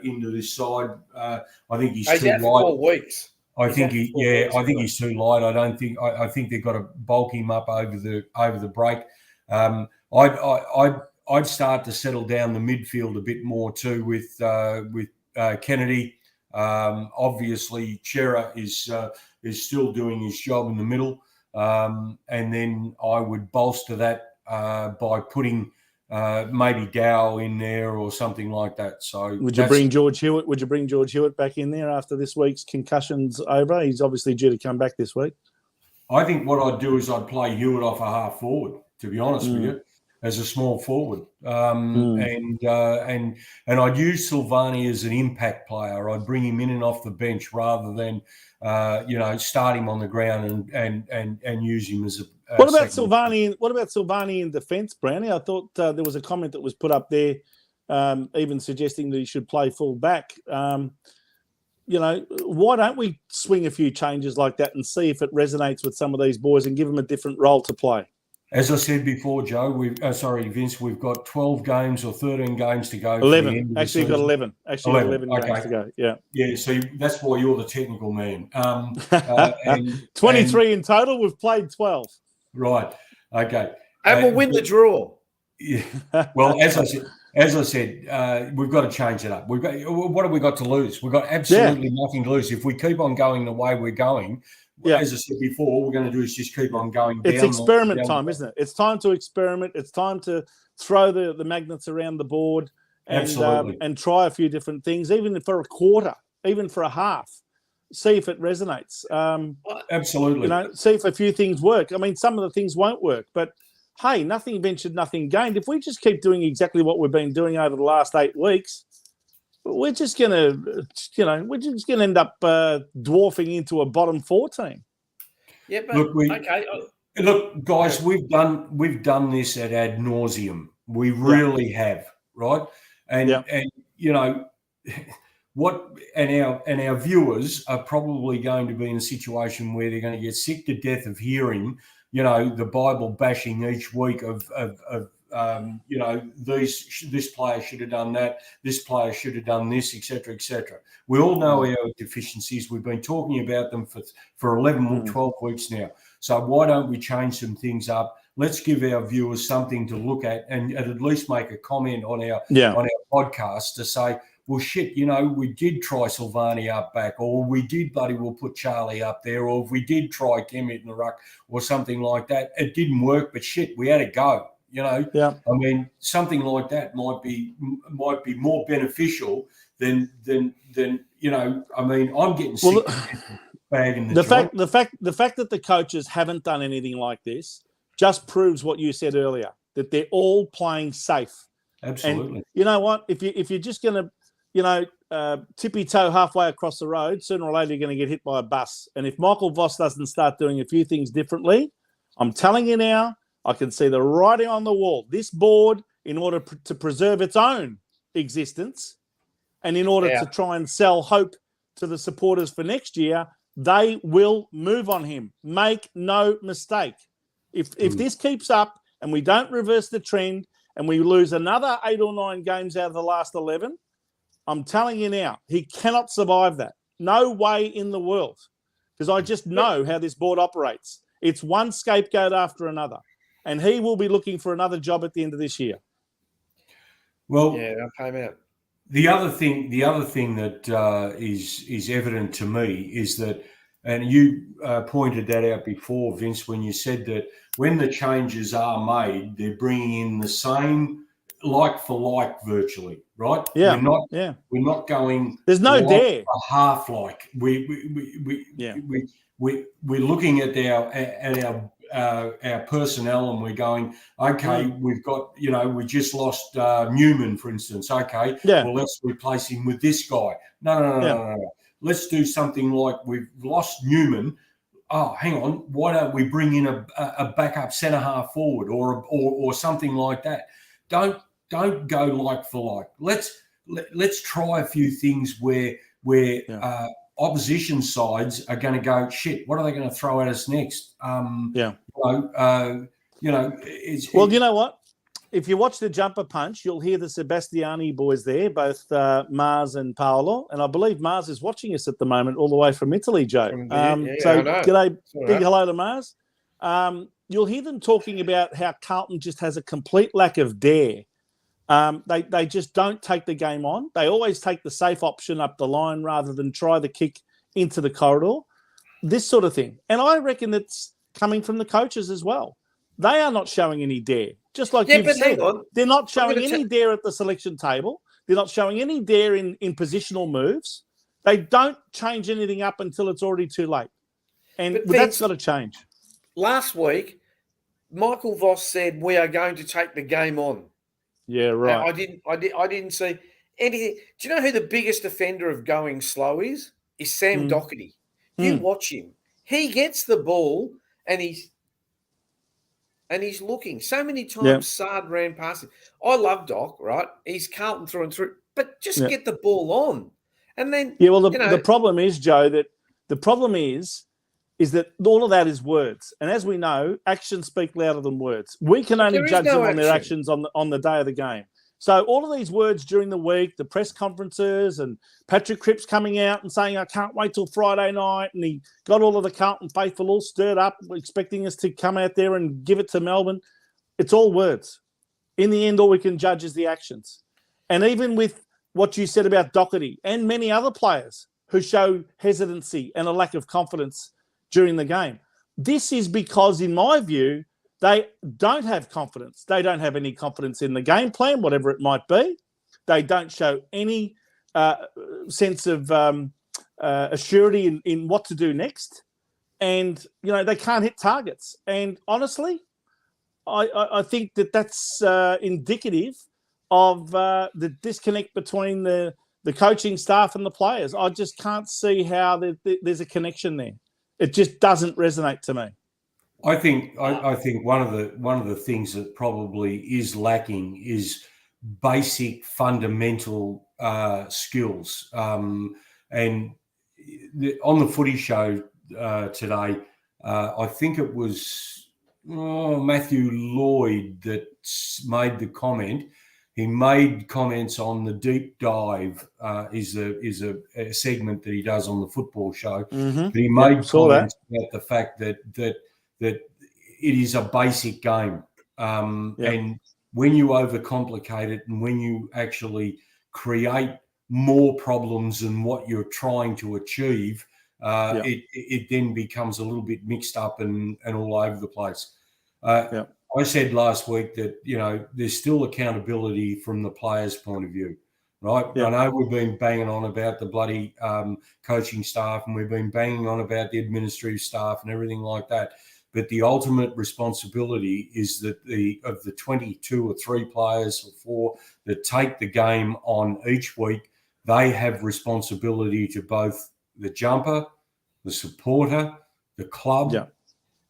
into this side. I think he's too light. 4 weeks. I think he's too light. I think they've got to bulk him up over the break. I'd start to settle down the midfield a bit more too with Kennedy. Obviously, Chera is still doing his job in the middle, and then I would bolster that by putting maybe Dow in there or something like that. So would you bring George Hewitt? Would you bring George Hewitt back in there after this week's concussions over? He's obviously due to come back this week. I think what I'd do is I'd play Hewitt off a half forward, to be honest with you, as a small forward, and I'd use Silvani as an impact player. I'd bring him in and off the bench rather than start him on the ground and use him as a. What about Silvani? What about Silvani in defence, Brownie? I thought there was a comment that was put up there, even suggesting that he should play full back. Why don't we swing a few changes like that and see if it resonates with some of these boys and give them a different role to play? As I said before, Joe, Vince, we've got 12 games or 13 games to go. 11. Actually, you've got 11. Actually, 11 games to go. Yeah. Yeah, so that's why you're the technical man. 23 in total. We've played 12. Right. Okay. And we'll win the draw. Yeah. Well, as I said, we've got to change it up. What have we got to lose? We've got absolutely nothing to lose. If we keep on going the way we're going, as I said before, all we're going to do is just keep on going down. It's experiment time, isn't it? It's time to experiment. It's time to throw the magnets around the board and try a few different things, even for a quarter, even for a half. See if it resonates. Absolutely. See if a few things work. I mean, some of the things won't work, but hey, nothing ventured, nothing gained. If we just keep doing exactly what we've been doing over the last 8 weeks, we're just gonna end up dwarfing into a bottom 4 team. Yeah, but Look, guys, we've done this ad nauseum. We really have, right? And our viewers are probably going to be in a situation where they're going to get sick to death of hearing, the Bible bashing each week of this player should have done that, this player should have done this, etc., etc. We all know our deficiencies. We've been talking about them for 11 or 12 weeks now. So why don't we change some things up? Let's give our viewers something to look at and at least make a comment on our podcast to say, well, shit, we did try Silvani up back, or we did bloody well put Charlie up there, or if we did try Kemet in the ruck or something like that, it didn't work, but shit, we had to go. I mean, something like that might be more beneficial than I mean, I'm getting sick of bag in the fact that the coaches haven't done anything like this just proves what you said earlier, that they're all playing safe. Absolutely. And you know what? If you're just going to tippy toe halfway across the road, sooner or later you're going to get hit by a bus. And if Michael Voss doesn't start doing a few things differently, I'm telling you now, I can see the writing on the wall. This board, in order to preserve its own existence and in order to try and sell hope to the supporters for next year, they will move on him. Make no mistake. If this keeps up and we don't reverse the trend and we lose another 8 or 9 games out of the last 11, I'm telling you now, he cannot survive that. No way in the world. Because I just know how this board operates. It's one scapegoat after another. And he will be looking for another job at the end of this year. Well, that came out. The other thing that is evident to me is that, and you pointed that out before, Vince, when you said that when the changes are made, they're bringing in the same like for like virtually, right? Yeah. We're not going. There's no like dare. A half like. We're looking at our personnel and we're going, okay, we've got, we just lost Newman, for instance. Okay, well, let's replace him with this guy. No. Let's do something like we've lost Newman. Oh, hang on. Why don't we bring in a backup centre half forward or something like that? Don't go like for like. Let's try a few things where opposition sides are going to go, shit, what are they going to throw at us next? Well, you know what? If you watch the jumper punch, you'll hear the Sebastiani boys there, both Mars and Paolo. And I believe Mars is watching us at the moment all the way from Italy, Joe. G'day, big hello to Mars. You'll hear them talking about how Carlton just has a complete lack of dare They just don't take the game on. They always take the safe option up the line rather than try the kick into the corridor. This sort of thing. And I reckon it's coming from the coaches as well. They are not showing any dare. Just like you've said, they're not showing any dare at the selection table. They're not showing any dare in positional moves. They don't change anything up until it's already too late. And that's got to change. Last week, Michael Voss said, we are going to take the game on. Yeah, right. I didn't see anything. Do you know who the biggest offender of going slow is? Is Sam Doherty. You watch him. He gets the ball and he's looking. So many times Sard ran past him. I love Doc, right? He's Carlton through and through. But just get the ball on. And then the problem is, Joe, that the problem is that all of that is words. And as we know, actions speak louder than words. We can only judge them on their actions on the day of the game. So all of these words during the week, the press conferences and Patrick Cripps coming out and saying, I can't wait till Friday night. And he got all of the Carlton faithful all stirred up, expecting us to come out there and give it to Melbourne. It's all words. In the end, all we can judge is the actions. And even with what you said about Doherty and many other players who show hesitancy and a lack of confidence during the game. This is because, in my view, they don't have confidence. They don't have any confidence in the game plan, whatever it might be. They don't show any sense of assurity in what to do next. And, they can't hit targets. And honestly, I think that's indicative of the disconnect between the coaching staff and the players. I just can't see how there's a connection there. It just doesn't resonate to me. I think one of the things that probably is lacking is basic fundamental skills. And on the footy show today, I think it was Matthew Lloyd that made the comment. He made comments on the deep dive is a segment that he does on the football show. Mm-hmm. But he made comments about the fact that it is a basic game. And when you overcomplicate it and when you actually create more problems than what you're trying to achieve, it then becomes a little bit mixed up and all over the place. I said last week that, there's still accountability from the players' point of view, right? I know we've been banging on about the bloody coaching staff and we've been banging on about the administrative staff and everything like that. But the ultimate responsibility is that of the 22 or 3 players or 4 that take the game on each week, they have responsibility to both the jumper, the supporter, the club,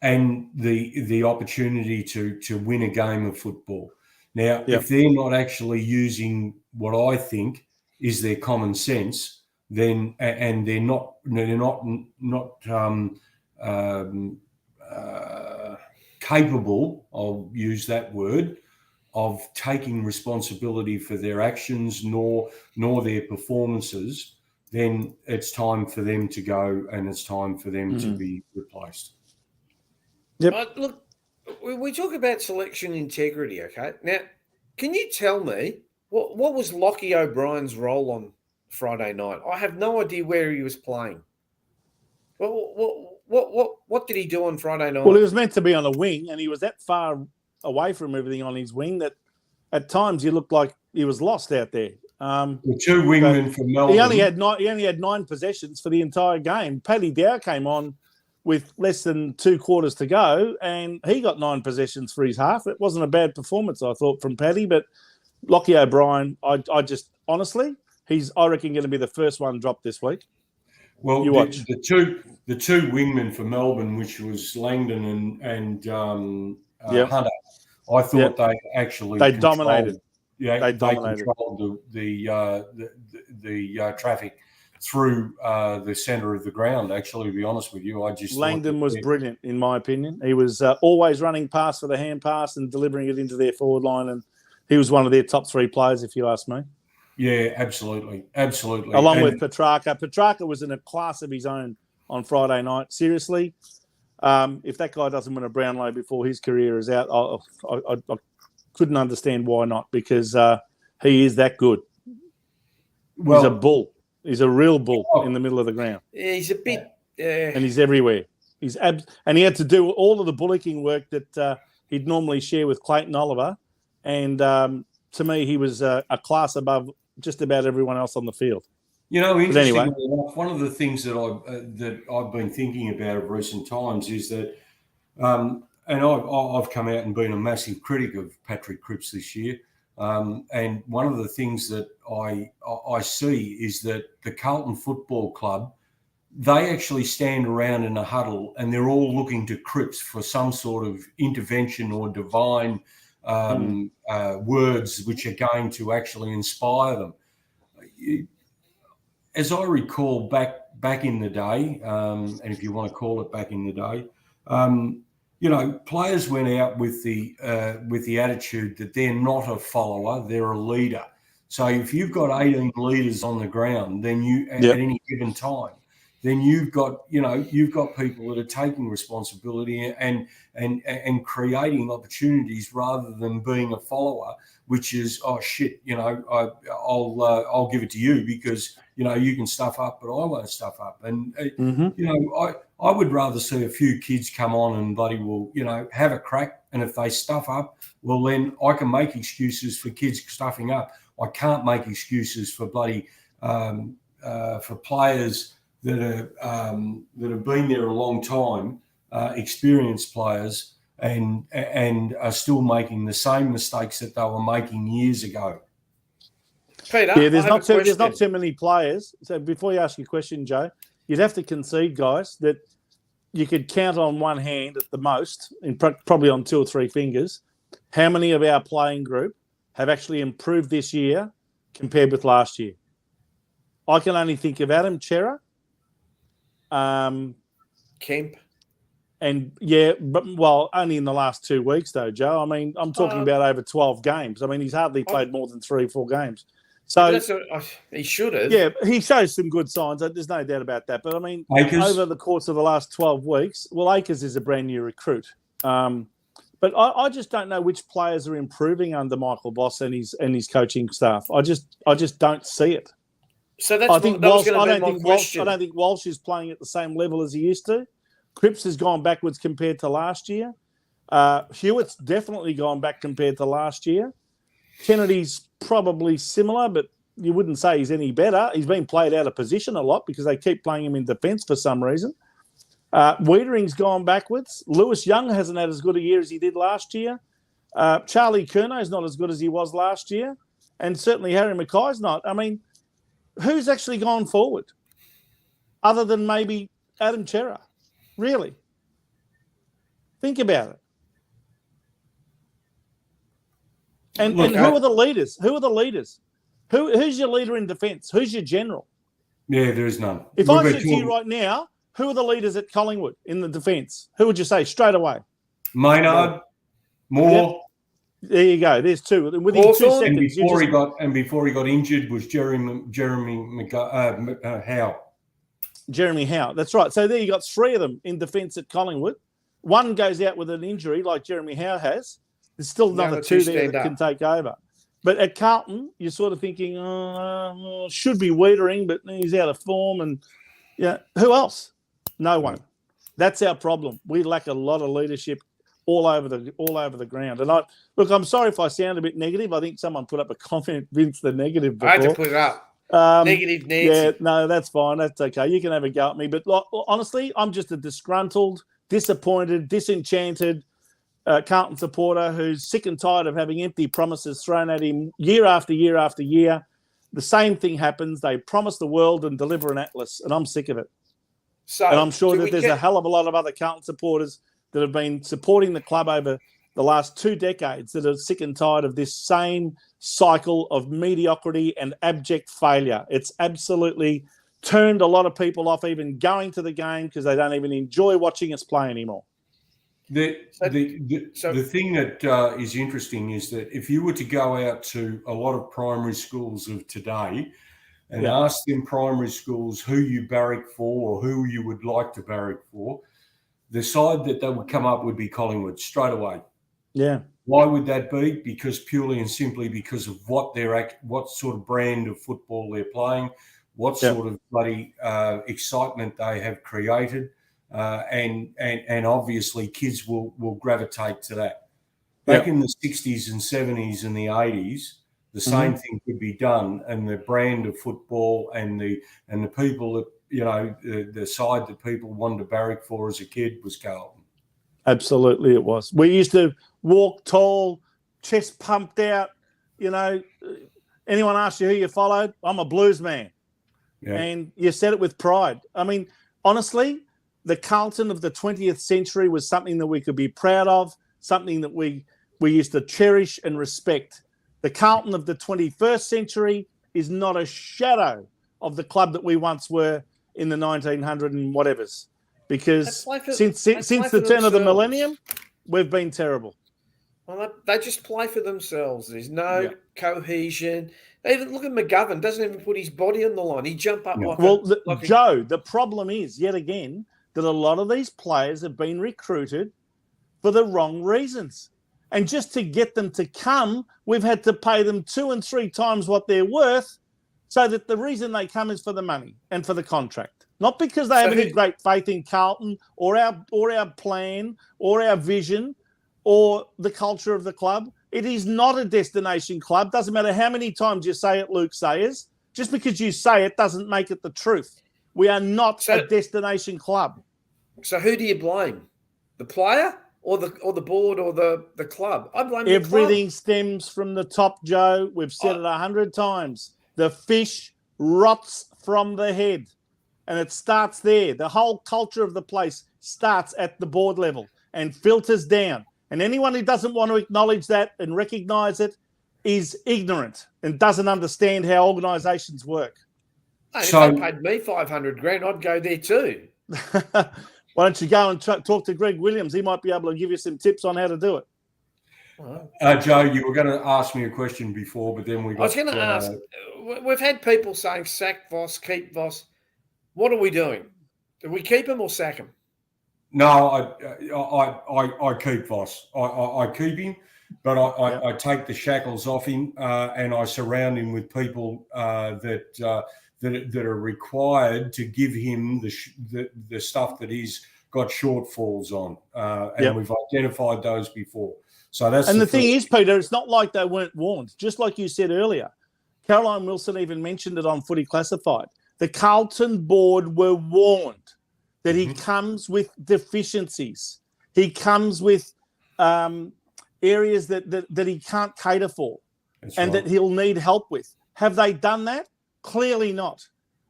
and the opportunity to win a game of football. Now, if they're not actually using what I think is their common sense, then and they're not capable, I'll use that word, of taking responsibility for their actions nor their performances, then it's time for them to go and it's time for them to be replaced. Look, we talk about selection integrity, okay? Now, can you tell me what was Lockie O'Brien's role on Friday night? I have no idea where he was playing. What did he do on Friday night? Well, he was meant to be on a wing, and he was that far away from everything on his wing that at times he looked like he was lost out there. The 2 wingmen from Melbourne. He only had 9 possessions for the entire game. Paddy Dow came on with less than 2 quarters to go, and he got 9 possessions for his half. It wasn't a bad performance, I thought, from Paddy, but Lockie O'Brien, I just honestly, he's, I reckon, going to be the first one dropped this week. Well, the two wingmen for Melbourne, which was Langdon and Hunter, I thought they actually dominated. Yeah, they controlled the traffic through the centre of the ground. Actually, to be honest with you, Langdon was brilliant, in my opinion. He was always running past for the hand pass and delivering it into their forward line, and he was one of their top 3 players, if you ask me. Yeah, absolutely. Along with Petrarca. Petrarca was in a class of his own on Friday night. Seriously, if that guy doesn't win a Brownlow before his career is out, couldn't understand why not, because he is that good. Well, he's a bull. He's a real bull in the middle of the ground. Yeah, he's a bit... And he's everywhere. And he had to do all of the bullocking work that he'd normally share with Clayton Oliver. And to me, he was a class above just about everyone else on the field. You know, interestingly enough, one of the things that I've been thinking about of recent times is that, and I've come out and been a massive critic of Patrick Cripps this year. And one of the things that I see is that the Carlton Football Club, they actually stand around in a huddle and they're all looking to Cripps for some sort of intervention or divine words which are going to actually inspire them. As I recall back in the day, and if you want to call it back in the day, you know, players went out with the attitude that they're not a follower, they're a leader. So if you've got 18 leaders on the ground, then at any given time, then you've got people that are taking responsibility and creating opportunities rather than being a follower, which is, oh shit, you know, I'll give it to you because you know you can stuff up, but I won't stuff up. And you know, I would rather see a few kids come on and bloody well, you know, have a crack. And if they stuff up, well then I can make excuses for kids stuffing up. I can't make excuses for bloody for players that have been there a long time, experienced players, and are still making the same mistakes that they were making years ago. Peter, yeah, there's not too many players. So before you ask your question, Joe, you'd have to concede, guys, that you could count on one hand at the most, and probably on 2 or 3 fingers, how many of our playing group have actually improved this year compared with last year. I can only think of Adam Chera, Kemp. And but only in the last 2 weeks though, Joe. I mean, I'm talking about over 12 games. I mean, he's hardly played more than 3 or 4 games. So he should have. Yeah, he shows some good signs. There's no doubt about that. But I mean, over the course of the last 12 weeks, Akers is a brand new recruit. But I just don't know which players are improving under Michael Voss and his coaching staff. I just don't see it. So I don't think Walsh is playing at the same level as he used to. Cripps has gone backwards compared to last year. Hewitt's definitely gone back compared to last year. Kennedy's probably similar, but you wouldn't say he's any better. He's been played out of position a lot because they keep playing him in defence for some reason. Wiedering's gone backwards. Lewis Young hasn't had as good a year as he did last year. Charlie Curnow's not as good as he was last year. And certainly Harry Mackay's not. I mean, who's actually gone forward other than maybe Adam Chera? Really? Think about it. And who are the leaders? Who are the leaders? Who's your leader in defence? Who's your general? Yeah, there is none. If I said to you right now, who are the leaders at Collingwood in the defence? Who would you say straight away? Maynard, Moore. Yep. There you go. There's 2. Within 2 seconds. And before he got injured was Jeremy Howe. Jeremy Howe. That's right. So there you got 3 of them in defence at Collingwood. One goes out with an injury like Jeremy Howe has. There's still another 2 there that can take over. But at Carlton, you're sort of thinking, should be Wiedering, but he's out of form. And who else? No one. That's our problem. We lack a lot of leadership all over the ground. And I'm sorry if I sound a bit negative. I think someone put up a comment, Vince, the negative before. I had to put it up. Negative Nancy. Yeah, no, that's fine. That's okay. You can have a go at me. But honestly, I'm just a disgruntled, disappointed, disenchanted Carlton supporter who's sick and tired of having empty promises thrown at him year after year after year. The same thing happens. They promise the world and deliver an atlas, and I'm sick of it. And I'm sure that there's a hell of a lot of other Carlton supporters that have been supporting the club over the last 2 decades that are sick and tired of this same cycle of mediocrity and abject failure. It's absolutely turned a lot of people off even going to the game because they don't even enjoy watching us play anymore. The thing that is interesting is that if you were to go out to a lot of primary schools of today and ask them primary schools who you barrack for or who you would like to barrack for, the side that they would come up would be Collingwood straight away. Yeah. Why would that be? Because purely and simply because of what sort of brand of football they're playing, what sort of bloody excitement they have created, and obviously kids will gravitate to that. Back in the 60s and 70s and the 80s, the same thing could be done, and the brand of football and the people that the side that people wanted to barrack for as a kid was Carlton. Absolutely, it was. We used to walk tall, chest pumped out. Anyone asked you who you followed? I'm a Blues man. Yeah. And you said it with pride. I mean, honestly, the Carlton of the 20th century was something that we could be proud of, something that we used to cherish and respect. The Carlton of the 21st century is not a shadow of the club that we once were in the 1900 and whatevers. Because since the turn of the millennium, we've been terrible. Well, they just play for themselves. There's no cohesion. Even look at McGovern. Doesn't even put his body on the line. He jump up Joe, the problem is, yet again, that a lot of these players have been recruited for the wrong reasons. And just to get them to come, we've had to pay them 2 and 3 times what they're worth, so that the reason they come is for the money and for the contract. Not because they have any great faith in Carlton or our plan or our vision or the culture of the club. It is not a destination club. Doesn't matter how many times you say it, Luke Sayers. Just because you say it doesn't make it the truth. We are not a destination club. So who do you blame? The player or the board or the club? I blame everything the club. Stems from the top, Joe. We've said it 100 times. The fish rots from the head. And it starts there. The whole culture of the place starts at the board level and filters down. And anyone who doesn't want to acknowledge that and recognise it is ignorant and doesn't understand how organisations work. Hey, if they paid me $500,000, I'd go there too. Why don't you go and talk to Greg Williams? He might be able to give you some tips on how to do it. Joe, you were going to ask me a question before, but then we got... I was going to ask, we've had people saying sack Voss, keep Voss. What are we doing? Do we keep him or sack him? No, I keep Voss. I keep him, but I take the shackles off him and I surround him with people that are required to give him the stuff that he's got shortfalls on, and we've identified those before. So that's the thing is, Peter, it's not like they weren't warned. Just like you said earlier, Caroline Wilson even mentioned it on Footy Classified. The Carlton board were warned that he comes with deficiencies. He comes with areas that he can't cater for that he'll need help with. Have they done that? Clearly not.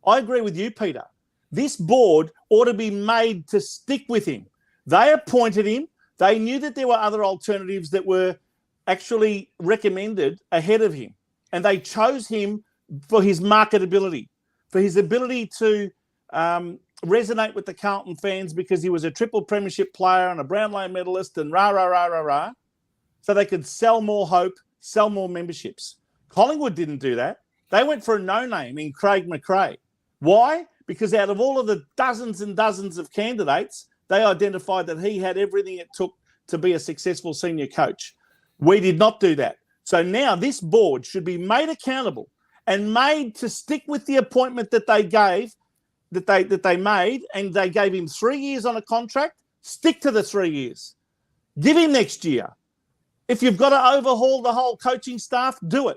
I agree with you, Peter. This board ought to be made to stick with him. They appointed him. They knew that there were other alternatives that were actually recommended ahead of him. And they chose him for his marketability, for his ability to resonate with the Carlton fans because he was a triple premiership player and a Brownlow medalist and rah. So they could sell more hope, sell more memberships. Collingwood didn't do that. They went for a no-name in Craig McRae. Why? Because out of all of the dozens and dozens of candidates, they identified that he had everything it took to be a successful senior coach. We did not do that. So now this board should be made accountable and made to stick with the appointment that they gave, that they made, and they gave him 3 years on a contract. Stick to the 3 years. Give him next year. If you've got to overhaul the whole coaching staff, do it.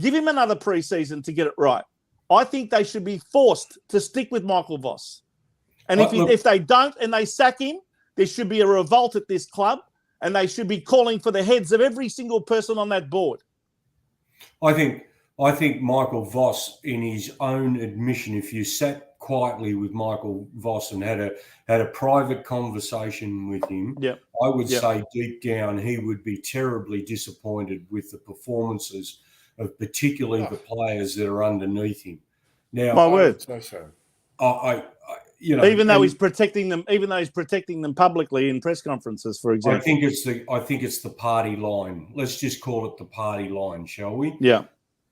Give him another pre-season to get it right. I think they should be forced to stick with Michael Voss. And if they don't and they sack him, there should be a revolt at this club and they should be calling for the heads of every single person on that board. I think Michael Voss, in his own admission, if you sat quietly with Michael Voss and had a private conversation with him, I would say deep down he would be terribly disappointed with the performances of particularly the players that are underneath him. Now, my word. Even though he's protecting them publicly in press conferences, for example. I think it's the party line. Let's just call it the party line, shall we? Yeah.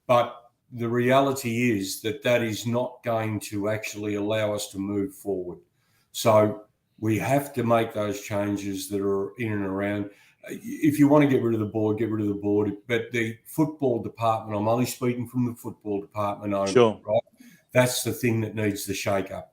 But the reality is that is not going to actually allow us to move forward. So we have to make those changes that are in and around. if you want to get rid of the board, get rid of the board. But the football department, I'm only speaking from the football department only, sure. right? That's the thing that needs the shake-up.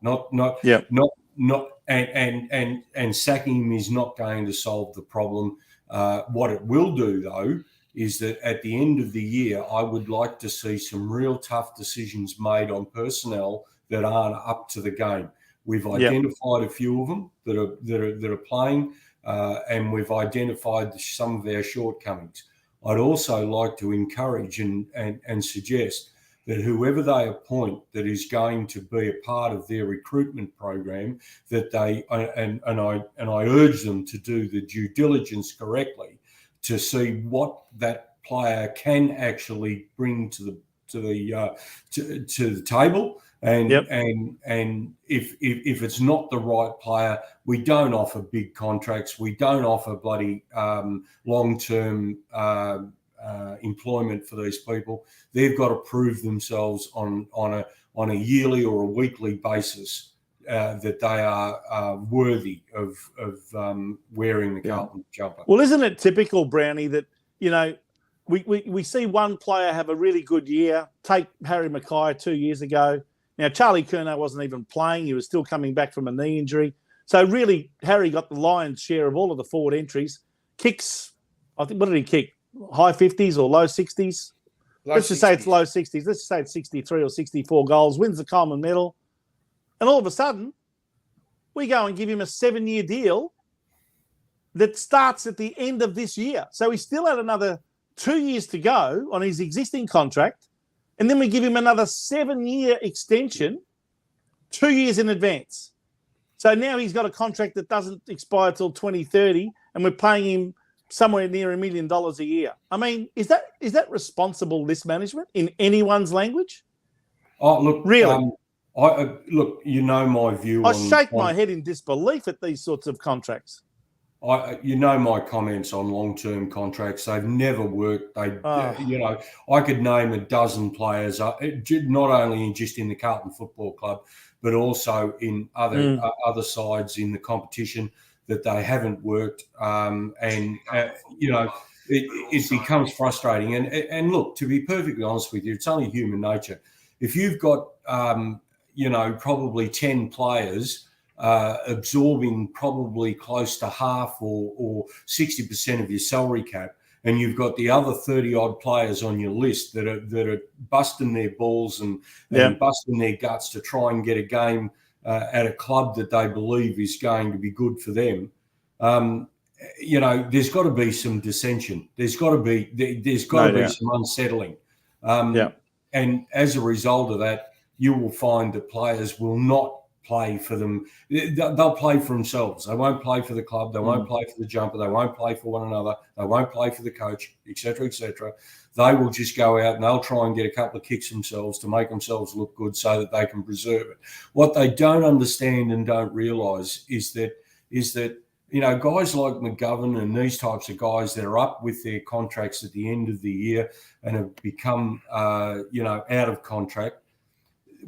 And sacking him is not going to solve the problem. What it will do, though, is that at the end of the year, I would like to see some real tough decisions made on personnel that aren't up to the game. We've identified a few of them that are playing, and we've identified some of our shortcomings. I'd also like to encourage and suggest that whoever they appoint that is going to be a part of their recruitment program, that they and I urge them to do the due diligence correctly to see what that player can actually bring to the table. And if it's not the right player, we don't offer big contracts. We don't offer bloody long-term employment for these people. They've got to prove themselves on a yearly or a weekly basis that they are worthy of wearing the Carlton jumper. Well, isn't it typical, Brownie, that we see one player have a really good year? Take Harry Mackay 2 years ago. Now, Charlie Curnow wasn't even playing. He was still coming back from a knee injury. So really, Harry got the lion's share of all of the forward entries. Kicks, I think, what did he kick? High 50s or low 60s? Let's just say it's low 60s. Let's just say it's 63 or 64 goals, wins the Coleman medal. And all of a sudden, we go and give him a 7-year deal that starts at the end of this year. So he still had another 2 years to go on his existing contract. And then we give him another 7-year extension 2 years in advance. So now he's got a contract that doesn't expire till 2030, and we're paying him somewhere near $1 million a year. I mean, is that responsible list management in anyone's language? Oh, look, really? Look, you know my view. I shake my head in disbelief at these sorts of contracts. You know my comments on long-term contracts. They've never worked. I could name a dozen players, not only just in the Carlton Football Club, but also in other sides in the competition, that they haven't worked. It becomes frustrating. And look, to be perfectly honest with you, it's only human nature. If you've got, probably 10 players absorbing probably close to half or 60% of your salary cap, and you've got the other 30-odd players on your list that are busting their balls and busting their guts to try and get a game at a club that they believe is going to be good for them, there's got to be some dissension. There's got to be some unsettling. And as a result of that, you will find that players will not play for them. They'll play for themselves. They won't play for the club. They won't play for the jumper. They won't play for one another. They won't play for the coach, etc., etc. They will just go out and they'll try and get a couple of kicks themselves to make themselves look good so that they can preserve it. What they don't understand and don't realise is that guys like McGovern and these types of guys that are up with their contracts at the end of the year and have become out of contract,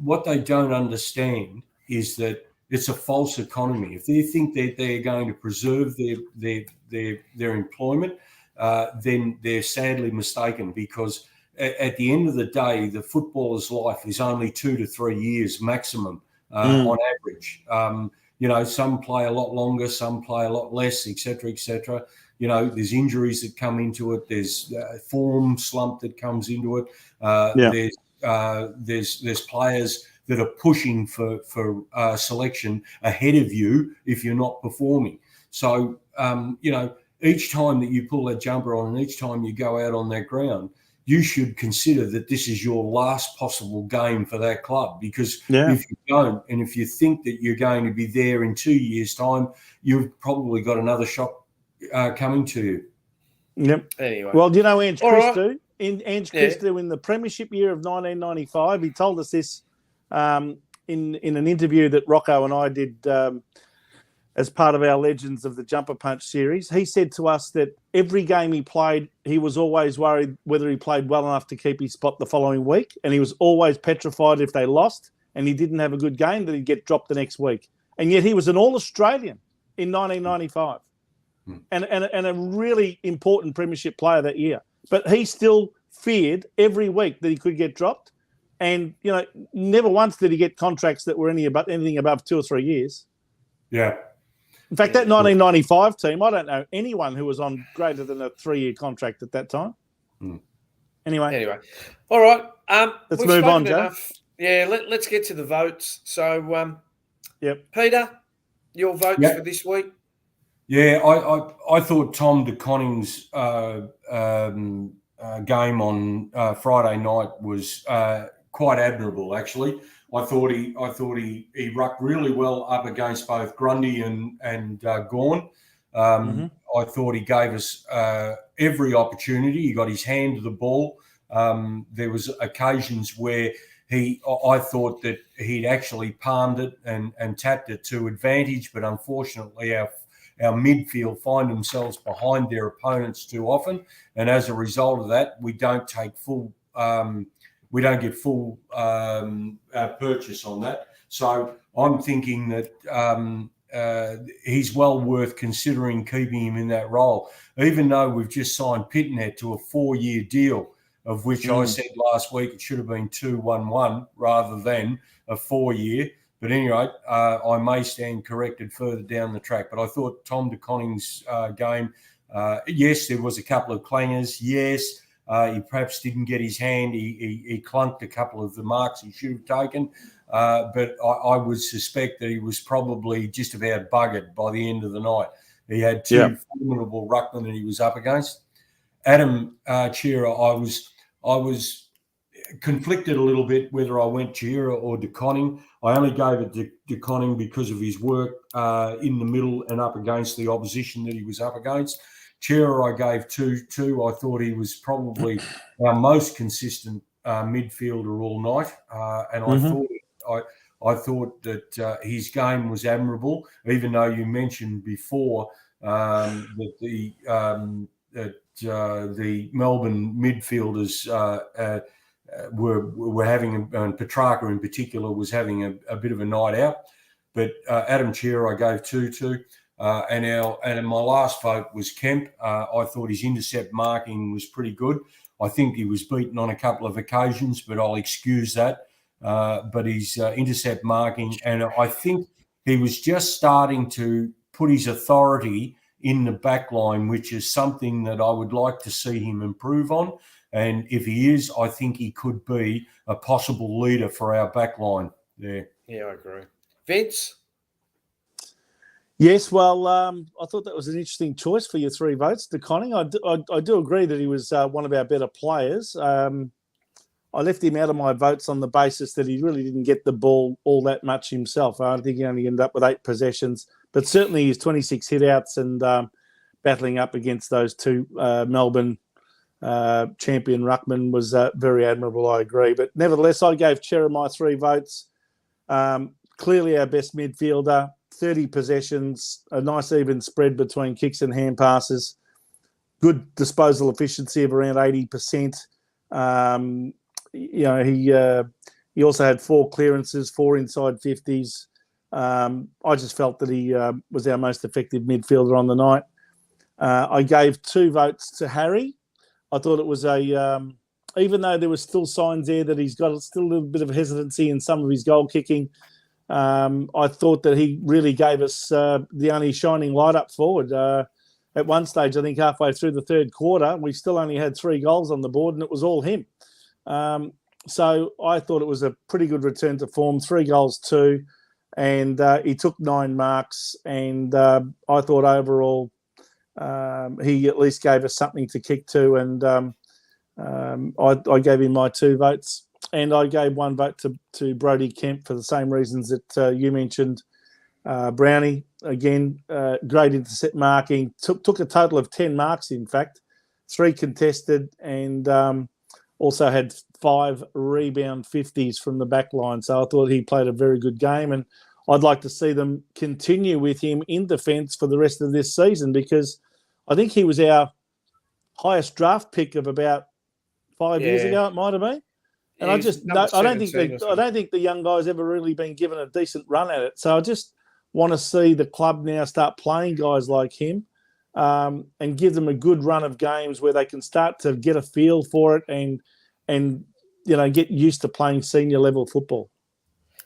what they don't understand is that it's a false economy. If they think that they're going to preserve their employment, then they're sadly mistaken, because at the end of the day, the footballer's life is only 2 to 3 years maximum on average. Some play a lot longer, some play a lot less, etc., etc. There's injuries that come into it. There's form slump that comes into it. There's players that are pushing for selection ahead of you if you're not performing. So, each time that you pull that jumper on and each time you go out on that ground, you should consider that this is your last possible game for that club, because if you don't, and if you think that you're going to be there in 2 years' time, you've probably got another shot coming to you. Yep. Anyway. Well, do you know Ange Christou? Ange Christou in the Premiership year of 1995, he told us this in an interview that Rocco and I did as part of our Legends of the Jumper Punch series. He said to us that every game he played, he was always worried whether he played well enough to keep his spot the following week, and he was always petrified if they lost and he didn't have a good game that he'd get dropped the next week. And yet he was an All-Australian in 1995. and a really important premiership player that year. But he still feared every week that he could get dropped. And, never once did he get contracts that were anything above 2 or 3 years. Yeah. In fact, that 1995 team, I don't know anyone who was on greater than a 3-year contract at that time. Anyway. All right. Let's move on, Joe. Yeah, let's get to the votes. So, yep. Peter, your votes for this week? Yeah, I thought Tom de Koning's game on Friday night was quite admirable. Actually, I thought he rucked really well up against both Grundy and Gawn. I thought he gave us every opportunity. He got his hand to the ball. There was occasions where I thought that he'd actually palmed it and tapped it to advantage, but unfortunately our midfield find themselves behind their opponents too often, and as a result of that, we don't get full purchase on that. So I'm thinking that he's well worth considering keeping him in that role, even though we've just signed Pitnet to a 4-year deal, of which I said last week it should have been 2-1-1 rather than a 4-year. But anyway, I may stand corrected further down the track. But I thought Tom de Koning's game, yes, there was a couple of clangers. Yes, he perhaps didn't get his hand. He clunked a couple of the marks he should have taken. But I would suspect that he was probably just about buggered by the end of the night. He had two formidable ruckmen that he was up against. Adam Shearer, I was conflicted a little bit whether I went Shearer or de Koning. I only gave it de Koning because of his work in the middle and up against the opposition that he was up against. Shearer I gave 2. I thought he was probably our most consistent midfielder all night, and I thought that his game was admirable. Even though you mentioned before that the Melbourne midfielders were having, and Petrarca in particular was having a bit of a night out. But Adam Shearer I gave 2 to. And my last vote was Kemp. I thought his intercept marking was pretty good. I think he was beaten on a couple of occasions, but I'll excuse that. But his intercept marking, and I think he was just starting to put his authority in the back line, which is something that I would like to see him improve on. And if he is, I think he could be a possible leader for our back line there. Yeah, I agree. Vince? Yes, well, I thought that was an interesting choice for your 3 votes. De Koning, I do agree that he was one of our better players. I left him out of my votes on the basis that he really didn't get the ball all that much himself. I think he only ended up with 8 possessions, but certainly his 26 hit-outs and battling up against those 2 Melbourne champion ruckman was very admirable, I agree. But nevertheless, I gave Shearer my 3 votes. Clearly our best midfielder, 30 possessions, a nice even spread between kicks and hand passes, good disposal efficiency of around 80%. He also had 4 clearances, 4 inside 50s. I just felt that he was our most effective midfielder on the night. I gave 2 votes to Harry. I thought it was even though there were still signs there that he's got still a little bit of hesitancy in some of his goal kicking, I thought that he really gave us the only shining light up forward. At one stage, I think halfway through the 3rd quarter, we still only had 3 goals on the board, and it was all him. So I thought it was a pretty good return to form, 3 goals, 2, and he took 9 marks, and I thought overall he at least gave us something to kick to, and I gave him my 2 votes. And I gave 1 vote to Brodie Kemp for the same reasons that you mentioned. Brownie, again, great intercept marking. Took a total of 10 marks, in fact, 3 contested, and also had 5 rebound 50s from the back line. So I thought he played a very good game, and I'd like to see them continue with him in defence for the rest of this season, because I think he was our highest draft pick of about 5 years ago, it might have been. And I don't think the young guy's ever really been given a decent run at it. So I just want to see the club now start playing guys like him. and give them a good run of games where they can start to get a feel for it and get used to playing senior level football.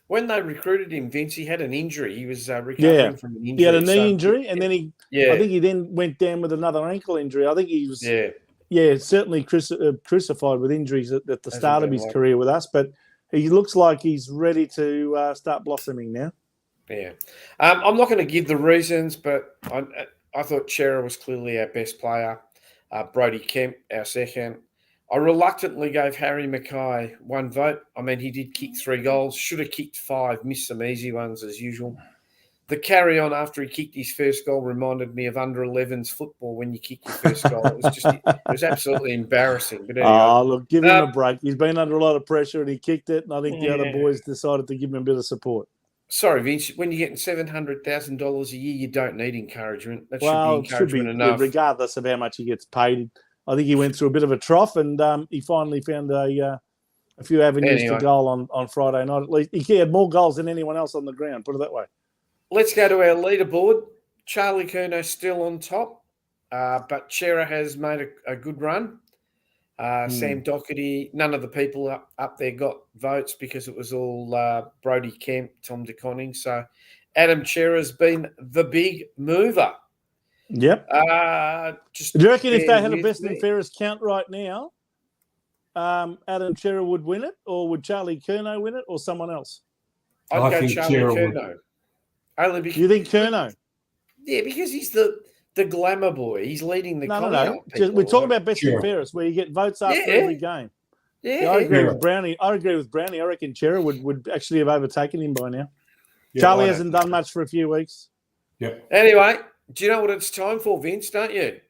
When they recruited him, Vince, he had an injury. He was recovering from an injury. He had a knee injury, and then I think he then went down with another ankle injury. I think he was certainly crucified with injuries at the start of his career with us, but he looks like he's ready to start blossoming now. Yeah. I'm not going to give the reasons, but I thought Chera was clearly our best player. Brodie Kemp, our second. I reluctantly gave Harry Mackay 1 vote. I mean, he did kick 3 goals, should have kicked 5, missed some easy ones as usual. The carry on after he kicked his first goal reminded me of under 11s football when you kick your first goal. It was absolutely embarrassing. But anyway. Look, give him a break. He's been under a lot of pressure and he kicked it, and I think the other boys decided to give him a bit of support. Sorry, Vince, when you're getting $700,000 a year, you don't need encouragement. That should be enough. Regardless of how much he gets paid. I think he went through a bit of a trough, and he finally found a few avenues to goal on Friday night. At least he had more goals than anyone else on the ground. Put it that way. Let's go to our leaderboard. Charlie Curnow still on top, but Chera has made a good run. Sam Doherty, none of the people up there got votes because it was all Brodie Kemp, Tom De Koning. So Adam Chera's been the big mover. Yep. Do you reckon if they had a best and fairest count right now, Adam Chera would win it, or would Charlie Curnow win it, or someone else? I'd go Charlie Curnow. Only because, you think Curnow? Yeah, because he's the glamour boy. He's leading the No. We're talking about best and fairest, where you get votes after every game. Yeah, I agree with Brownie. I reckon Chera would actually have overtaken him by now. Yeah, Charlie hasn't done much for a few weeks. Yep. Anyway, do you know what it's time for, Vince? Don't you?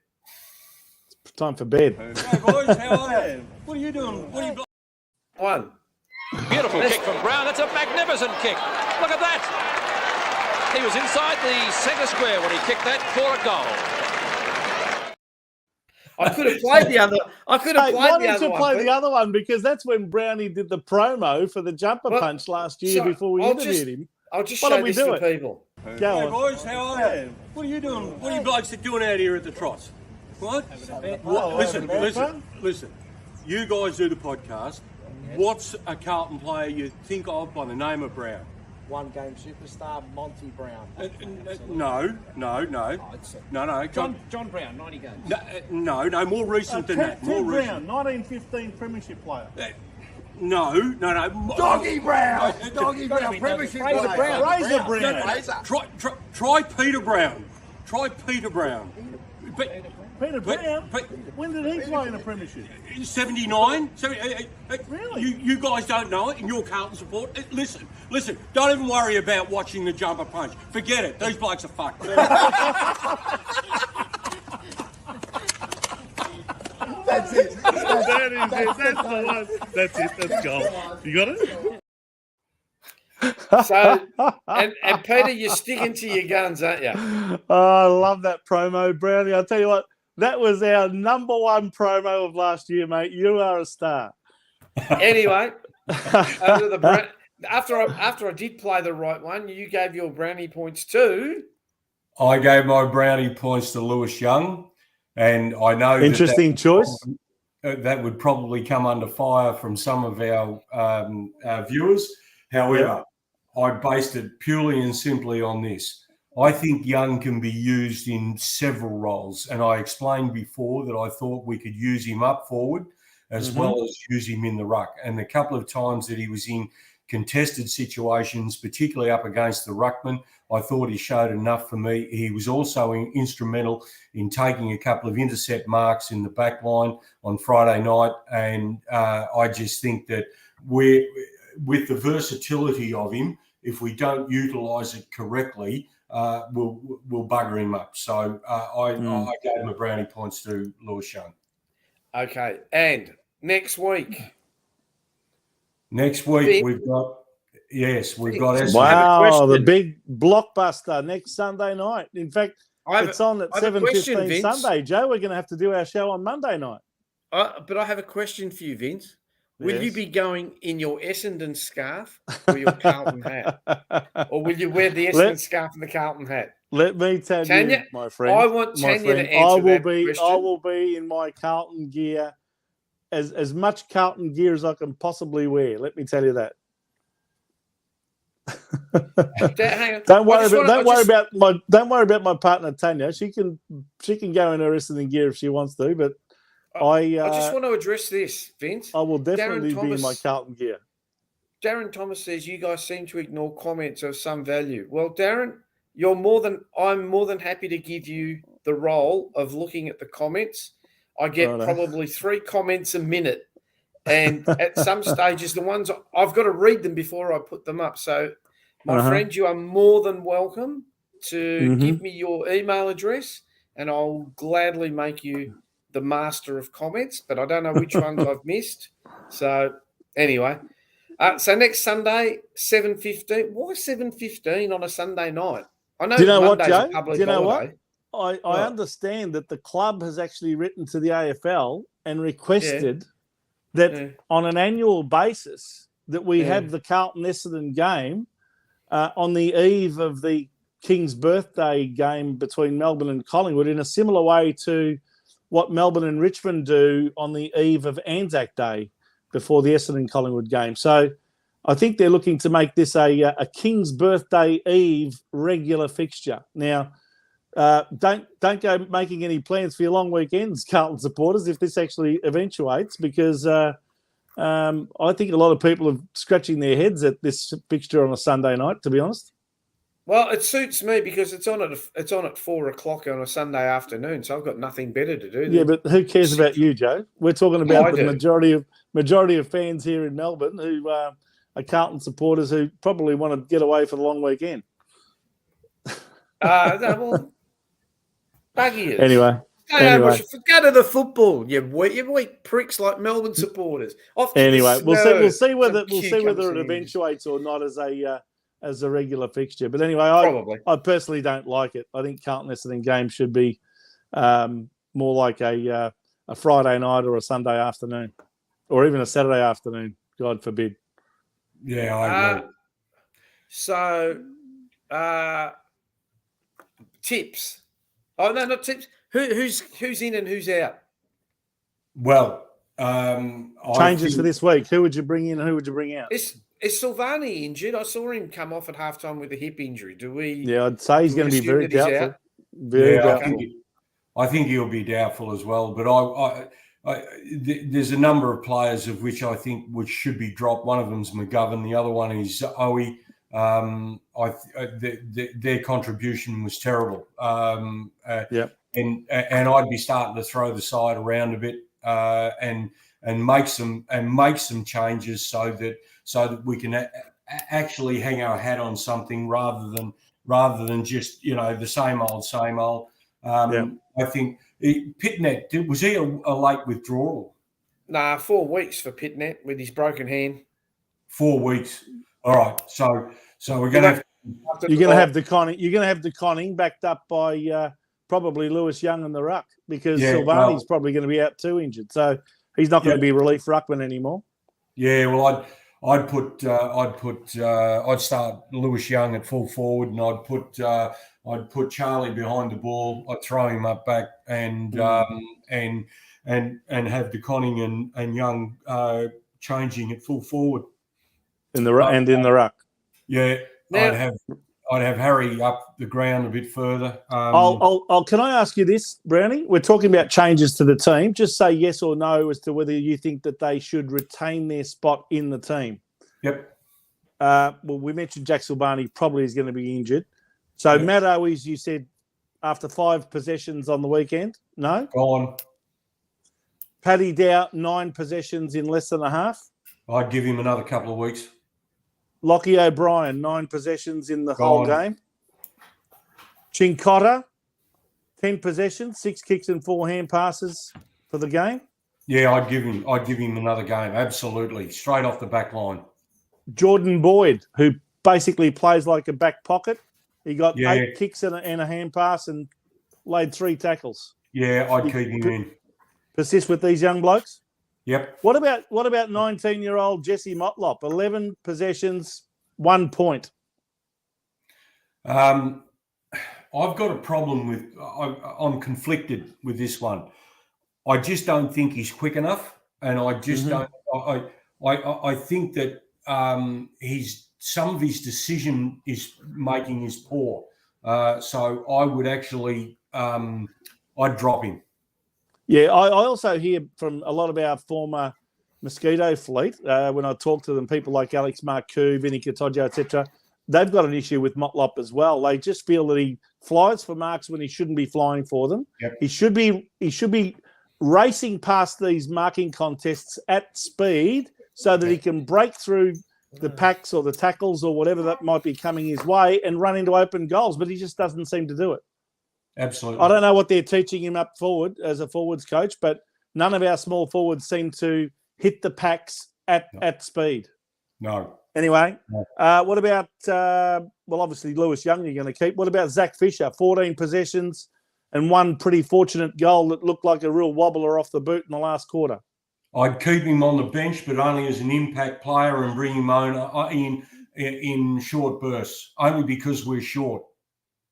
It's time for bed. Hey boys, how are you? What are you doing? What are you? One. Beautiful kick from Brown. That's a magnificent kick. Look at that. He was inside the centre square when he kicked that for a goal. I could have played the other. I could have played the other one. Play the other one because that's when Brownie did the promo for the jumper punch last year before we interviewed him. I'll just show this to people. Hey boys, how are you? What are you doing? What are you blokes doing out here at the Trots? What? Listen. You guys do the podcast. What's a Carlton player you think of by the name of Brown? One-game superstar, Monty Brown. No. John Brown, 90 games. No, more recent than that. More recent. Brown, 1915 Premiership player. No. Doggy Brown, Premiership player. Razor Brown. Try Peter Brown. Peter Brown. Peter Brown? When did he play in a Premiership? 79. Really? You guys don't know it, and you're Carlton support. Listen. Don't even worry about watching the jumper punch. Forget it. These blokes are fucked. That's it. That is it. That's the one. That's it. That's goal. You got it? So, and Peter, you're sticking to your guns, aren't you? Oh, I love that promo, Brownie. I'll tell you what, that was our number one promo of last year, mate. You are a star. Anyway, after I did play the right one, you gave your Brownie points too. I gave my Brownie points to Lewis Young, and I know interesting choice. That would probably come under fire from some of our viewers. However, I based it purely and simply on this. I think Young can be used in several roles, and I explained before that I thought we could use him up forward as well as use him in the ruck. And the couple of times that he was in contested situations, particularly up against the ruckman, I thought he showed enough for me. He was also instrumental in taking a couple of intercept marks in the back line on Friday night, and I just think that with the versatility of him, if we don't utilise it correctly, we'll bugger him up. So I gave him a Brownie points to Lewis Young. Okay, and next week we've got wow, the big blockbuster next Sunday night. In fact, it's on at 7:15 Sunday. Joe, we're going to have to do our show on Monday night. But I have a question for you, Vince. Will you be going in your Essendon scarf or your Carlton hat? Or will you wear the Essendon scarf and the Carlton hat? Let me tell Tanya, you, my friend. I want Tanya to answer that question. I will be in my Carlton gear, as much Carlton gear as I can possibly wear. Let me tell you that. Don't worry about my partner Tanya. She can go in her wrestling gear if she wants to, but I just want to address this, Vince. I will definitely be in my Carlton gear. Darren Thomas says you guys seem to ignore comments of some value. Well, Darren, I'm more than happy to give you the role of looking at the comments. I get probably 3 comments a minute, and at some stages, the ones I've got to read them before I put them up. So, my friend, you are more than welcome to give me your email address, and I'll gladly make you the master of comments. But I don't know which ones I've missed. So, anyway. So next Sunday, 7:15. Why 7:15 on a Sunday night? I know. Do you know Monday's what, Joe? a public Do you know holiday. what? I understand that the club has actually written to the AFL and requested that on an annual basis that we have the Carlton Essendon game on the eve of the King's birthday game between Melbourne and Collingwood, in a similar way to what Melbourne and Richmond do on the eve of Anzac Day before the Essendon Collingwood game. So I think they're looking to make this a King's birthday eve regular fixture. Now, don't go making any plans for your long weekends, Carlton supporters, if this actually eventuates, because I think a lot of people are scratching their heads at this fixture on a Sunday night, to be honest. Well, it suits me because it's on at 4:00 on a Sunday afternoon, so I've got nothing better to do. Yeah, but who cares about you, Joe? We're talking about the majority of fans here in Melbourne who are Carlton supporters who probably want to get away for the long weekend. Well, buggy is. Anyway. Go to the football, you weak pricks like Melbourne supporters. Anyway, we'll see whether it eventuates or not as a regular fixture. But anyway, I personally don't like it. I think Carlton Essendon game should be more like a Friday night or a Sunday afternoon, or even a Saturday afternoon. God forbid. Yeah, I agree. So, tips. Oh no, not tips. Who's in and who's out? Well, changes for this week. Who would you bring in and who would you bring out? Is Silvani injured? I saw him come off at halftime with a hip injury. Yeah, I'd say he's going to be very doubtful. Very doubtful. I think he'll be doubtful as well. But there's a number of players of which I think should be dropped. One of them's McGovern. The other one is Owie. Their contribution was terrible. And I'd be starting to throw the side around a bit and make some changes so that we can actually hang our hat on something rather than just the same old. I think Pitnet, was he a late withdrawal? Nah, 4 weeks for Pitnet with his broken hand. 4 weeks. All right, so we're going to have. You're going to have the conning. You're going to have the conning backed up by probably Lewis Young in the ruck, because Silvani's probably going to be out too, injured. So he's not going to be relief ruckman anymore. Yeah, well, I'd start Lewis Young at full forward, and I'd put Charlie behind the ball. I'd throw him up back and have De Conning and Young changing at full forward in the ruck. Yeah, now, I'd have Harry up the ground a bit further. Can I ask you this, Brownie? We're talking about changes to the team. Just say yes or no as to whether you think that they should retain their spot in the team. Yep. Well, we mentioned Jack Silvani probably is going to be injured. So Matt Owies, you said after 5 possessions on the weekend, no? Gone. Paddy Dow, 9 possessions in less than a half. I'd give him another couple of weeks. Lockie O'Brien, 9 possessions in the whole game. Chincotta, 10 possessions, 6 kicks and 4 hand passes for the game. Yeah, I'd give him another game. Absolutely. Straight off the back line. Jordan Boyd, who basically plays like a back pocket. He got 8 kicks and a hand pass and laid 3 tackles. Yeah, I'd keep him in. Persist with these young blokes? Yep. What about 19-year-old Jesse Motlop? 11 possessions, 1 point. I've got a problem with. I'm conflicted with this one. I just don't think he's quick enough, and I just don't. I think that some of his decision making is poor. So I would actually, I'd drop him. Yeah, I also hear from a lot of our former Mosquito fleet when I talk to them, people like Alex Marcoux, Vinny Katoja, etc. They've got an issue with Motlop as well. They just feel that he flies for marks when he shouldn't be flying for them. Yep. He should be racing past these marking contests at speed so that he can break through the packs or the tackles or whatever that might be coming his way and run into open goals, but he just doesn't seem to do it. Absolutely. I don't know what they're teaching him up forward as a forwards coach, but none of our small forwards seem to hit the packs at speed. No. Anyway, what about, obviously Lewis Young you're going to keep. What about Zach Fisher? 14 possessions and one pretty fortunate goal that looked like a real wobbler off the boot in the last quarter. I'd keep him on the bench, but only as an impact player and bring him on in short bursts, only because we're short.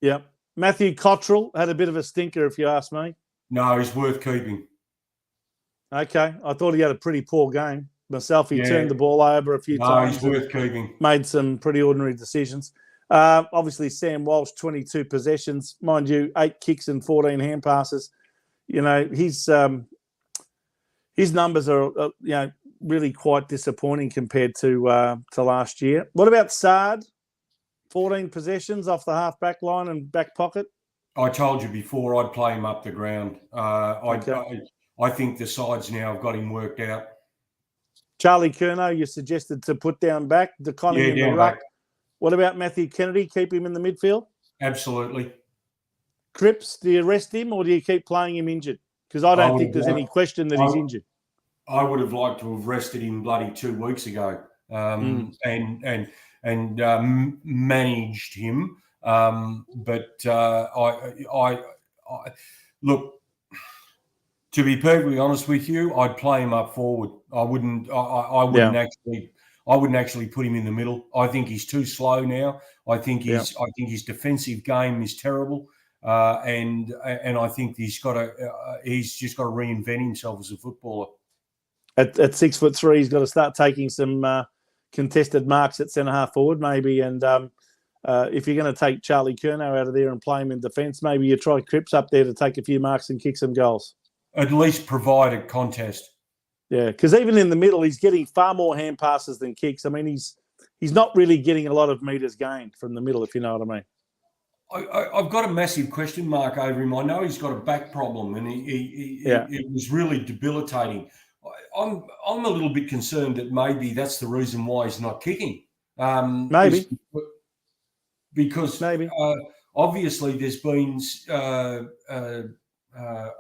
Yep. Matthew Cottrell had a bit of a stinker, if you ask me. No, he's worth keeping. Okay. I thought he had a pretty poor game. Myself, he turned the ball over a few times. No, he's worth keeping. Made some pretty ordinary decisions. Obviously, Sam Walsh, 22 possessions. Mind you, 8 kicks and 14 hand passes. You know, his numbers are, really quite disappointing compared to last year. What about Sard? 14 possessions off the half-back line and back pocket. I told you before I'd play him up the ground. I think the sides now have got him worked out. Charlie Curnow, you suggested to put down back. DeConning in the ruck. Back. What about Matthew Kennedy? Keep him in the midfield? Absolutely. Cripps, do you rest him or do you keep playing him injured? Because I don't think there's any question that he's injured. I would have liked to have rested him bloody 2 weeks ago and managed him. But I look, to be perfectly honest with you, I'd play him up forward. I wouldn't actually put him in the middle. I think he's too slow now. I think his defensive game is terrible. And I think he's just got to reinvent himself as a footballer. At 6'3", he's got to start taking some contested marks at centre half forward, maybe. And if you're going to take Charlie Curnow out of there and play him in defence, maybe you try Cripps up there to take a few marks and kick some goals. At least provide a contest. Yeah, because even in the middle, he's getting far more hand passes than kicks. I mean, he's not really getting a lot of metres gained from the middle, if you know what I mean. I've got a massive question mark over him. I know he's got a back problem, and it was really debilitating. I'm a little bit concerned that maybe that's the reason why he's not kicking. Maybe. Because obviously there's been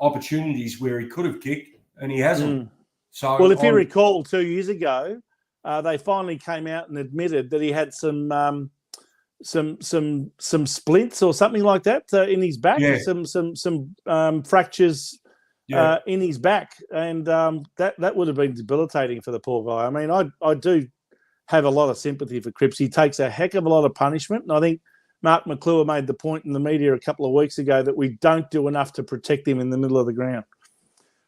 opportunities where he could have kicked and he hasn't. So, well, if you recall, 2 years ago, they finally came out and admitted that he had some splints or something like that in his back, some fractures in his back, and that would have been debilitating for the poor guy. I mean, I do have a lot of sympathy for Cripps. He takes a heck of a lot of punishment, and I think Mark McClure made the point in the media a couple of weeks ago that we don't do enough to protect him in the middle of the ground.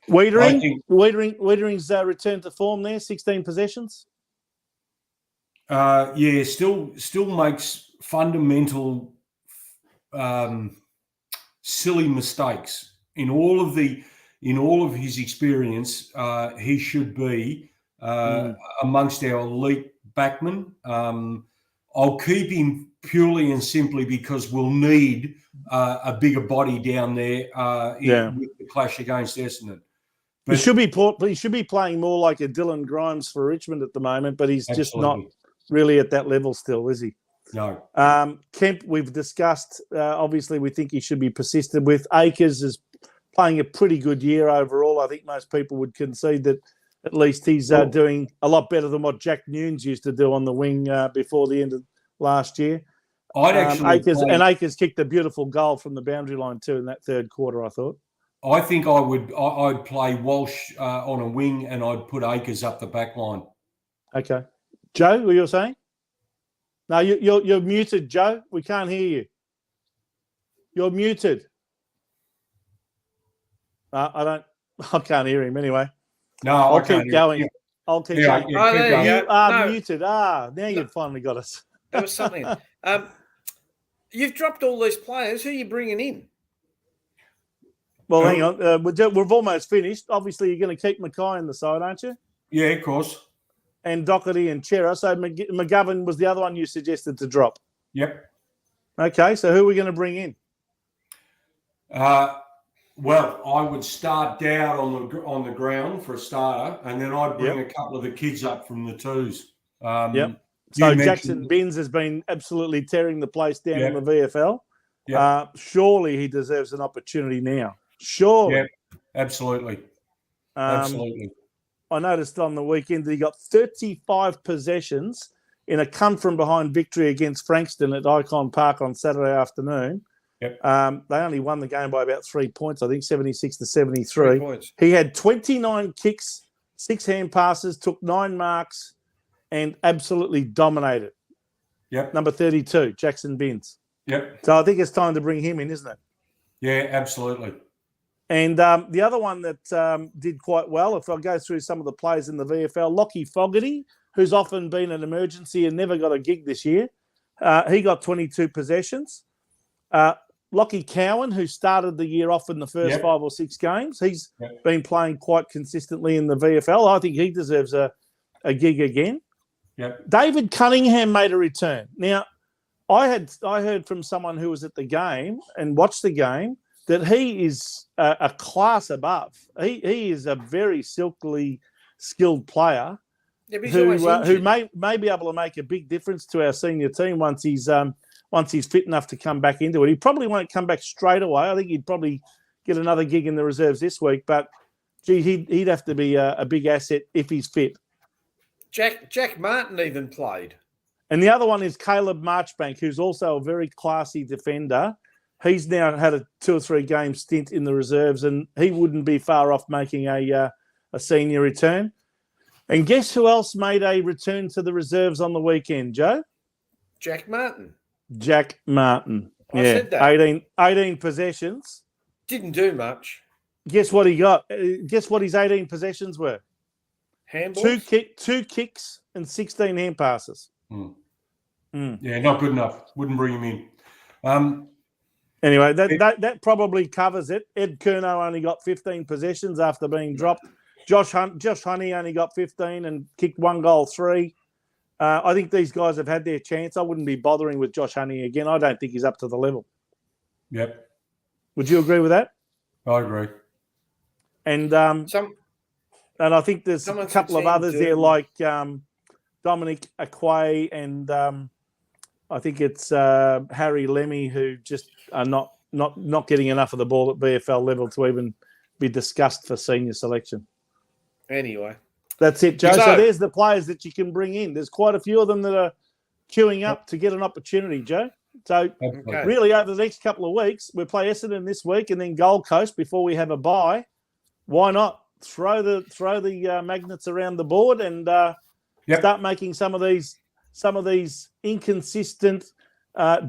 Wiedering's return to form there, 16 possessions. Still makes fundamental silly mistakes in all of his experience. He should be amongst our elite backmen. I'll keep him purely and simply because we'll need a bigger body down there with the clash against Essendon. But he should be playing more like a Dylan Grimes for Richmond at the moment, but he's just not really at that level still, is he? No. Kemp, we've discussed. Obviously, we think he should be persisted with. Akers is playing a pretty good year overall. I think most people would concede that at least he's doing a lot better than what Jack Nunes used to do on the wing before the end of last year. Akers kicked a beautiful goal from the boundary line too in that third quarter, I thought. I think I'd play Walsh on a wing and I'd put Akers up the back line. Okay. Joe, what you're saying? No, you're muted, Joe. We can't hear you. You're muted. I can't hear him anyway. No, I'll keep going. I'll keep going. Keep going. You are muted. Now you've finally got us. There was something. You've dropped all these players. Who are you bringing in? Well, hang on. We've almost finished. Obviously, you're going to keep Mackay in the side, aren't you? Yeah, of course. And Doherty and Chera. So McGovern was the other one you suggested to drop. Yep. Okay, so who are we going to bring in? Well, I would start Dowd on the ground for a starter, and then I'd bring a couple of the kids up from the twos. So Jackson Binns has been absolutely tearing the place down in the VFL. Surely he deserves an opportunity now. Surely. Yeah, absolutely. Absolutely. I noticed on the weekend that he got 35 possessions in a come-from-behind victory against Frankston at Icon Park on Saturday afternoon. Yep. They only won the game by about 3 points, I think, 76-73. 3 points. He had 29 kicks, 6 hand passes, took 9 marks, and absolutely dominated. Yep. Number 32, Jackson Binns. Yep. So I think it's time to bring him in, isn't it? Yeah, absolutely. And the other one that did quite well, if I go through some of the players in the VFL, Lockie Fogarty, who's often been an emergency and never got a gig this year. He got 22 possessions. Lockie Cowan, who started the year off in the first 5 or 6 games, he's been playing quite consistently in the VFL. I think he deserves a gig again. Yep. David Cunningham made a return. Now, I heard from someone who was at the game and watched the game that he is a class above. He is a very silkily skilled player who may be able to make a big difference to our senior team once he's fit enough to come back into it. He probably won't come back straight away. I think he'd probably get another gig in the reserves this week, but gee, he'd have to be a big asset if he's fit. Jack Martin even played. And the other one is Caleb Marchbank, who's also a very classy defender. He's now had a 2 or 3 game stint in the reserves, and he wouldn't be far off making a senior return. And guess who else made a return to the reserves on the weekend, Joe? Jack Martin. I said that. 18 possessions. Didn't do much. Guess what he got? Guess what his 18 possessions were? Handballs? 2 kicks and 16 hand passes. Yeah, not good enough. Wouldn't bring him in. Anyway, that probably covers it. Ed Curnow only got 15 possessions after being dropped. Josh Honey only got 15 and kicked 1 goal, 3. I think these guys have had their chance. I wouldn't be bothering with Josh Honey again. I don't think he's up to the level. Yep. Would you agree with that? I agree. And I think there's a couple of others there like Dominic Aquay and I think it's Harry Lemmy who just are not getting enough of the ball at VFL level to even be discussed for senior selection. Anyway. That's it, Joe. So there's the players that you can bring in. There's quite a few of them that are queuing up to get an opportunity, Joe. So really over the next couple of weeks, we play Essendon this week and then Gold Coast before we have a bye. Why not throw the magnets around the board and start making some of these inconsistent,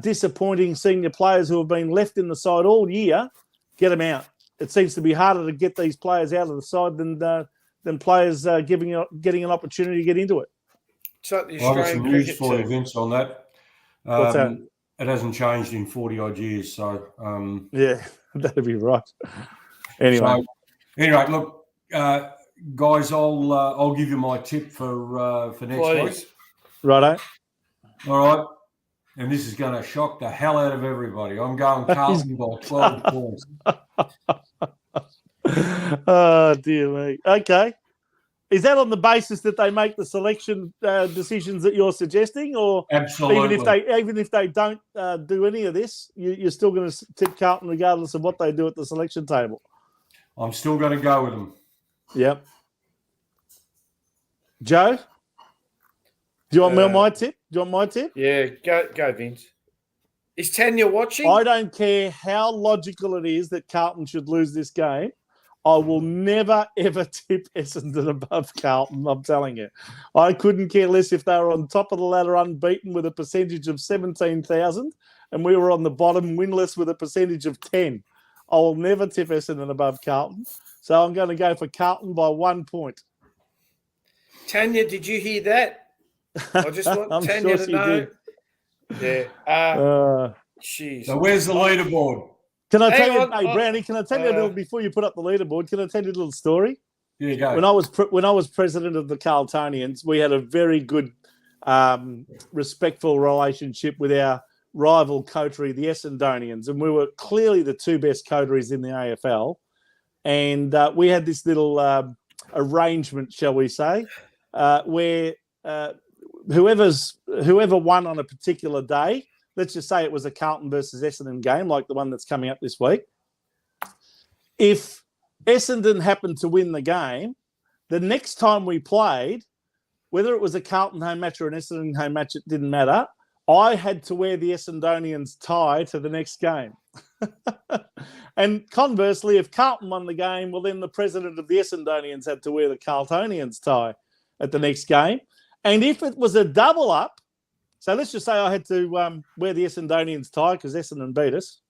disappointing senior players who have been left in the side all year, get them out. It seems to be harder to get these players out of the side than players getting an opportunity to get into it. So the I've got some news for you, too. Vince, on that. What's that? It hasn't changed in 40-odd years, so... yeah, that'd be right. Anyway, look, guys, I'll give you my tip for next week. Righto. All right. And this is going to shock the hell out of everybody. I'm going Carlton by 12 points. Oh, dear me. Okay. Is that on the basis that they make the selection decisions that you're suggesting? Or absolutely. Even if they don't do any of this, you're still going to tip Carlton regardless of what they do at the selection table? I'm still going to go with them. Yep. Joe? Do you want my tip? Do you want my tip? Yeah, go, Vince. Is Tanya watching? I don't care how logical it is that Carlton should lose this game. I will never, ever tip Essendon above Carlton, I'm telling you. I couldn't care less if they were on top of the ladder unbeaten with a percentage of 17,000 and we were on the bottom, winless with a percentage of 10. I will never tip Essendon above Carlton. So I'm going to go for Carlton by 1 point. Tanya, did you hear that? I just want Tanya to know. Did. Yeah. Jeez. So where's the leaderboard? Can I tell you, Brownie, can I tell you a little, before you put up the leaderboard, can I tell you a little story? Here you go. When I was president of the Carltonians, we had a very good, respectful relationship with our rival coterie, the Essendonians, and we were clearly the two best coteries in the AFL. And we had this little arrangement, shall we say, where whoever won on a particular day, let's just say it was a Carlton versus Essendon game, like the one that's coming up this week. If Essendon happened to win the game, the next time we played, whether it was a Carlton home match or an Essendon home match, it didn't matter. I had to wear the Essendonians tie to the next game. And conversely, if Carlton won the game, well, then the president of the Essendonians had to wear the Carltonians tie at the next game. And if it was a double up, so let's just say I had to wear the Essendonians tie because Essendon beat us.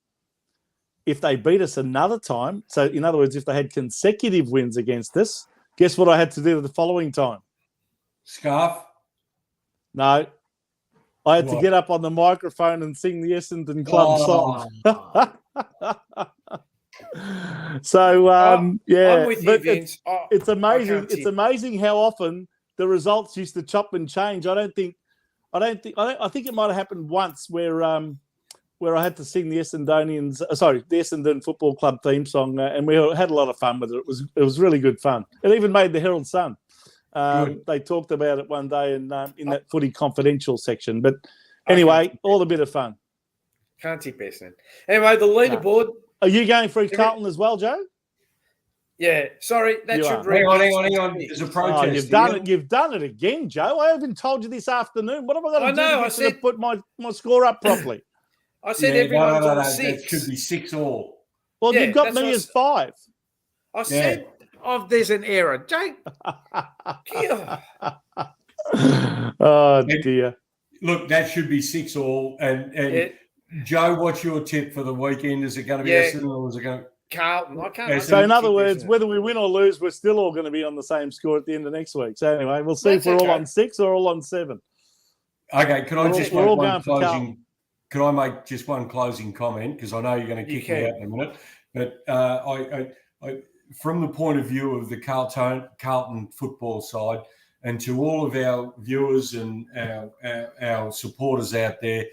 If they beat us another time, so in other words, if they had consecutive wins against us, guess what I had to do the following time? Scarf? No. I had to get up on the microphone and sing the Essendon Club song. So, I'm with you, Vince. It's amazing. It's amazing how often the results used to chop and change. I think it might have happened once where I had to sing the Essendon Football Club theme song, and we had a lot of fun with it. It was really good fun. It even made the Herald Sun. They talked about it one day in that Footy Confidential section. But anyway, all a bit of fun. Can't tip Essendon. Anyway, the leaderboard. Are you going for Carlton as well, Joe? Yeah. Sorry, that should read. Hang on. There's a protest. You've done it again, Joe. I haven't told you this afternoon. What have I got to do to put my score up properly? I said everyone's on 6. That should be 6 all. Well, you've got me as 5. I said, there's an error. Jake. Oh, dear. Look, that should be 6 all. And Joe, what's your tip for the weekend? Is it going to be Essendon or is it going to Carlton? I can't. So, in other words, whether we win or lose, we're still all going to be on the same score at the end of next week. So, anyway, we'll see if we're all on 6 or all on 7. Okay, can I make just one closing comment? Because I know you're going to kick me out in a minute. But I from the point of view of the Carlton football side, and to all of our viewers and our supporters out there,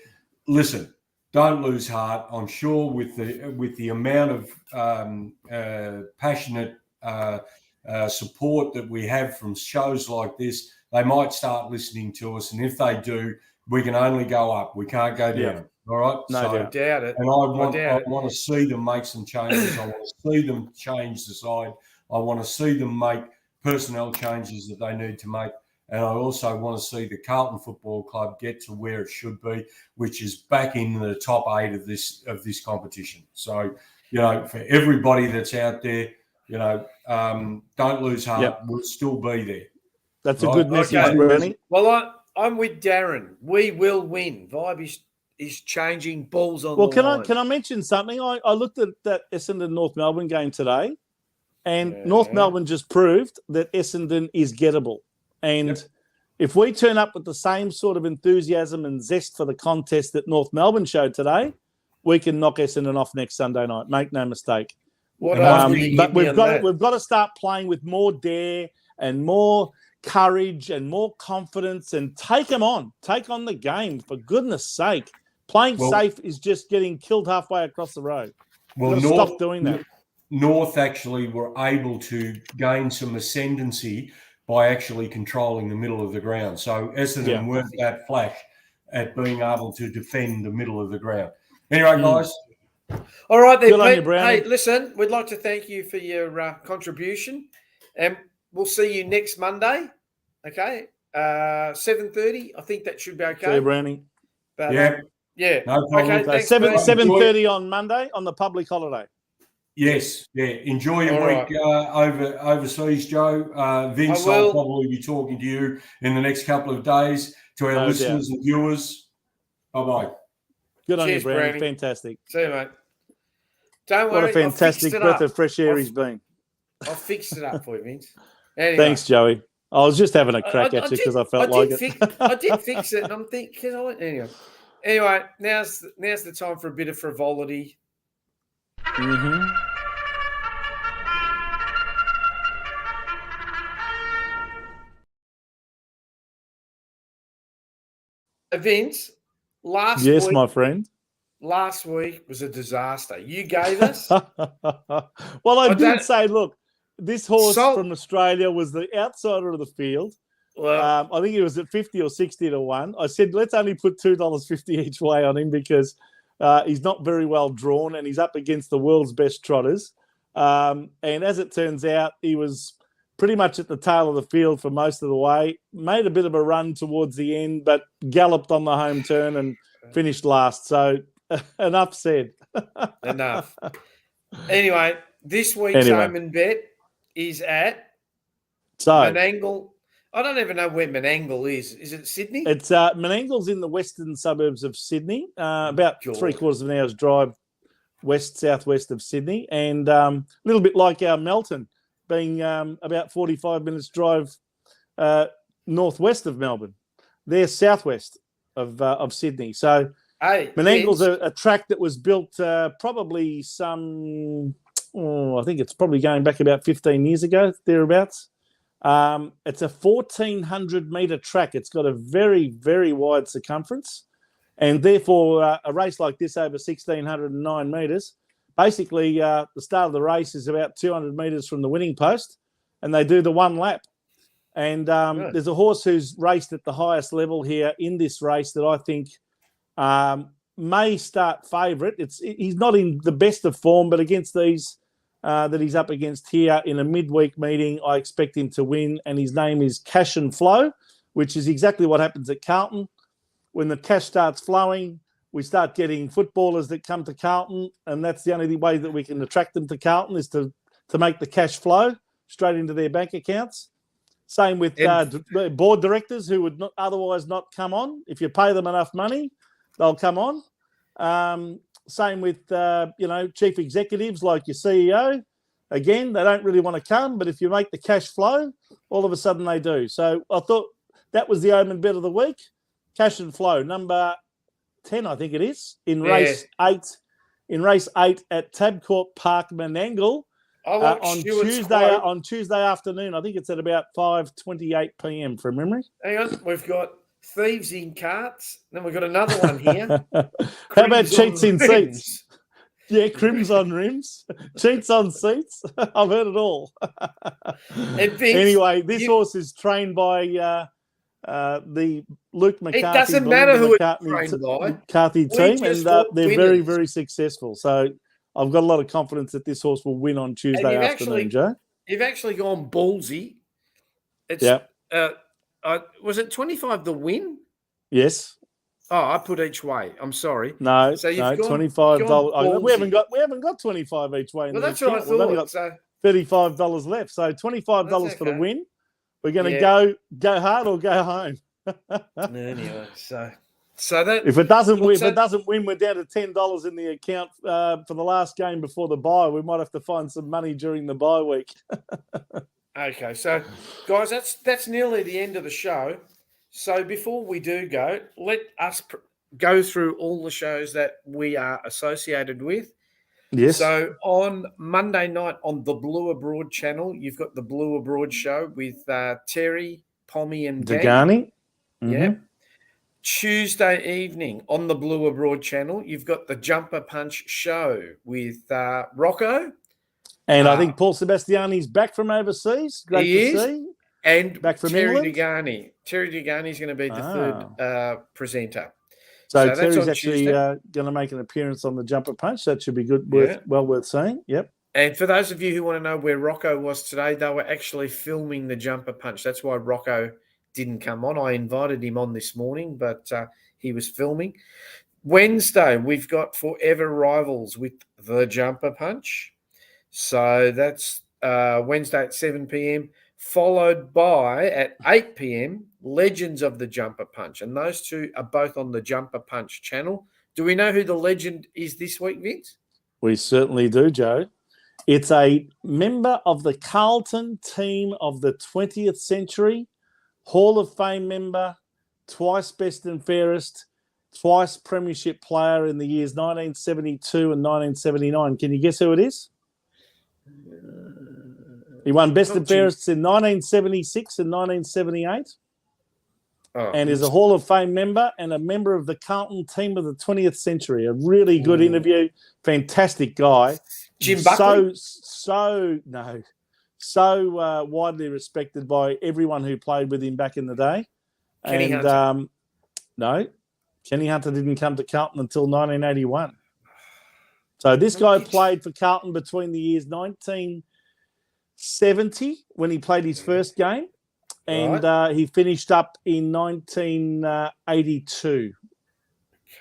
listen, don't lose heart. I'm sure with the amount of passionate support that we have from shows like this, they might start listening to us. And if they do, we can only go up. We can't go down. Yeah. All right? No doubt it. And I want to see them make some changes. I want to see them change the side. I want to see them make personnel changes that they need to make. And I also want to see the Carlton Football Club get to where it should be, which is back in the top 8 of this competition. So, for everybody that's out there, don't lose heart. Yep. We'll still be there. That's a good message, Brownie. Well, I'm with Darren. We will win. Vibe is changing. Balls on the line. Can I mention something? I looked at that Essendon North Melbourne game today, and North Melbourne just proved that Essendon is gettable. And if we turn up with the same sort of enthusiasm and zest for the contest that North Melbourne showed today, we can knock Essendon off next Sunday night. Make no mistake. But we've got to start playing with more dare and more courage and more confidence and take them on. Take on the game, for goodness sake. Playing safe is just getting killed halfway across the road. Well, stop doing that. North actually were able to gain some ascendancy by actually controlling the middle of the ground. So Essendon weren't that flash at being able to defend the middle of the ground. Anyway, guys. All right, then, Pete. Hey, listen, we'd like to thank you for your contribution. And we'll see you next Monday. Okay. 7:30. I think that should be okay. See you, Brownie. But, yeah. No problem. Okay, 7:30 on Monday on the public holiday. Yes, Enjoy your week overseas, Joe. Vince, I'll probably be talking to you in the next couple of days. To our listeners and viewers, bye-bye. Good on you, Cheers, Brownie. Brownie. Fantastic. See you, mate. Don't What worry. a fantastic breath of fresh air I've- he's been. I fixed it up for you, Vince. Anyway, Thanks, Joey. I was just having a crack at you because I felt like it. I did fix it, and I'm thinking, anyway. Now's the time for a bit of frivolity. Mm-hmm. Vince, last Yes, week, my friend. Last week was a disaster. You gave us. Well, I did say, look, this horse from Australia was the outsider of the field. Well, I think it was at 50 or 60 to 1. I said, let's only put $2.50 each way on him because he's not very well drawn and he's up against the world's best trotters. And as it turns out, he was pretty much at the tail of the field for most of the way, made a bit of a run towards the end, but galloped on the home turn and finished last. So enough said. Enough. Anyway, this week's Omen bet is at Menangle. I don't even know where Menangle is. Is it Sydney? It's Menangle's in the western suburbs of Sydney, about 3/4 of an hour's drive southwest of Sydney, and a little bit like our Melton, being about 45 minutes drive northwest of Melbourne. They're southwest of Sydney. So Menangle's a track that was built probably I think it's probably going back about 15 years ago, thereabouts. It's a 1,400-metre track. It's got a very, very wide circumference. And therefore, a race like this over 1,609 metres, basically the start of the race is about 200 metres from the winning post, and they do the one lap. And there's a horse who's raced at the highest level here in this race that I think may start favourite. He's not in the best of form, but against these that he's up against here in a midweek meeting, I expect him to win, and his name is Cash and Flow, which is exactly what happens at Carlton. When the cash starts flowing, we start getting footballers that come to Carlton, and that's the only way that we can attract them to Carlton is to make the cash flow straight into their bank accounts. Same with board directors who would otherwise not come on. If you pay them enough money, they'll come on. Same with, chief executives like your CEO. Again, they don't really want to come, but if you make the cash flow, all of a sudden they do. So I thought that was the Omen bet of the week. Cash and Flow, number 10, I think it is, in race 8. In race 8 at Tabcorp Park, Menangle, on Tuesday afternoon. I think it's at about 5:28 p.m. from memory. Hang on, we've got Thieves in Carts. Then we've got another one here. How about Cheats in Seats? Yeah, Crims on Rims. Cheats on Seats. I've heard it all. Anyway, this horse is trained by the Luke McCarthy. It doesn't matter who it's trained by. McCarthy team, and they're very, very successful. So I've got a lot of confidence that this horse will win on Tuesday afternoon, Joe. You've actually gone ballsy. It's, was it 25 the win? Yes. Oh, I put each way. I'm sorry. No, so $25. We haven't got 25 each way. Well, that's what I thought. We've only got $35 left. So $25 for the win. We're going to go hard or go home. Anyway, so that if it doesn't win, we're down to $10 in the account for the last game before the bye. We might have to find some money during the bye week. Okay, so guys, that's nearly the end of the show. So before we do go, let us go through all the shows that we are associated with. Yes. So on Monday night on the Blue Abroad channel, you've got the Blue Abroad show with Terry, Pommy, and Degani. Mm-hmm. Yeah. Tuesday evening on the Blue Abroad channel, you've got the Jumper Punch show with Rocco. And I think Paul Sebastiani's back from overseas. Great to see. And back from Terry England. Degani. Terry Degani is going to be the third presenter. So Terry's actually going to make an appearance on the Jumper Punch. That should be good, well worth seeing. Yep. And for those of you who want to know where Rocco was today, they were actually filming the Jumper Punch. That's why Rocco didn't come on. I invited him on this morning, but he was filming. Wednesday, we've got Forever Rivals with the Jumper Punch. So that's Wednesday at 7 p.m., followed by at 8 p.m., Legends of the Jumper Punch. And those two are both on the Jumper Punch channel Do we know who the legend is this week, Vince? We certainly do, Joe. It's a member of the Carlton team of the 20th century, Hall of Fame member, twice best and fairest, twice Premiership player in the years 1972 and 1979. Can you guess who it is? He won best and fairest in 1976 and 1978. And is a Hall of Fame member and a member of the Carlton team of the 20th century. A really good interview. Fantastic guy. Jim Buckley? So widely respected by everyone who played with him back in the day. Kenny Hunter? No. Kenny Hunter didn't come to Carlton until 1981. So this guy played for Carlton between the years 1970, when he played his first game, and he finished up in 1982.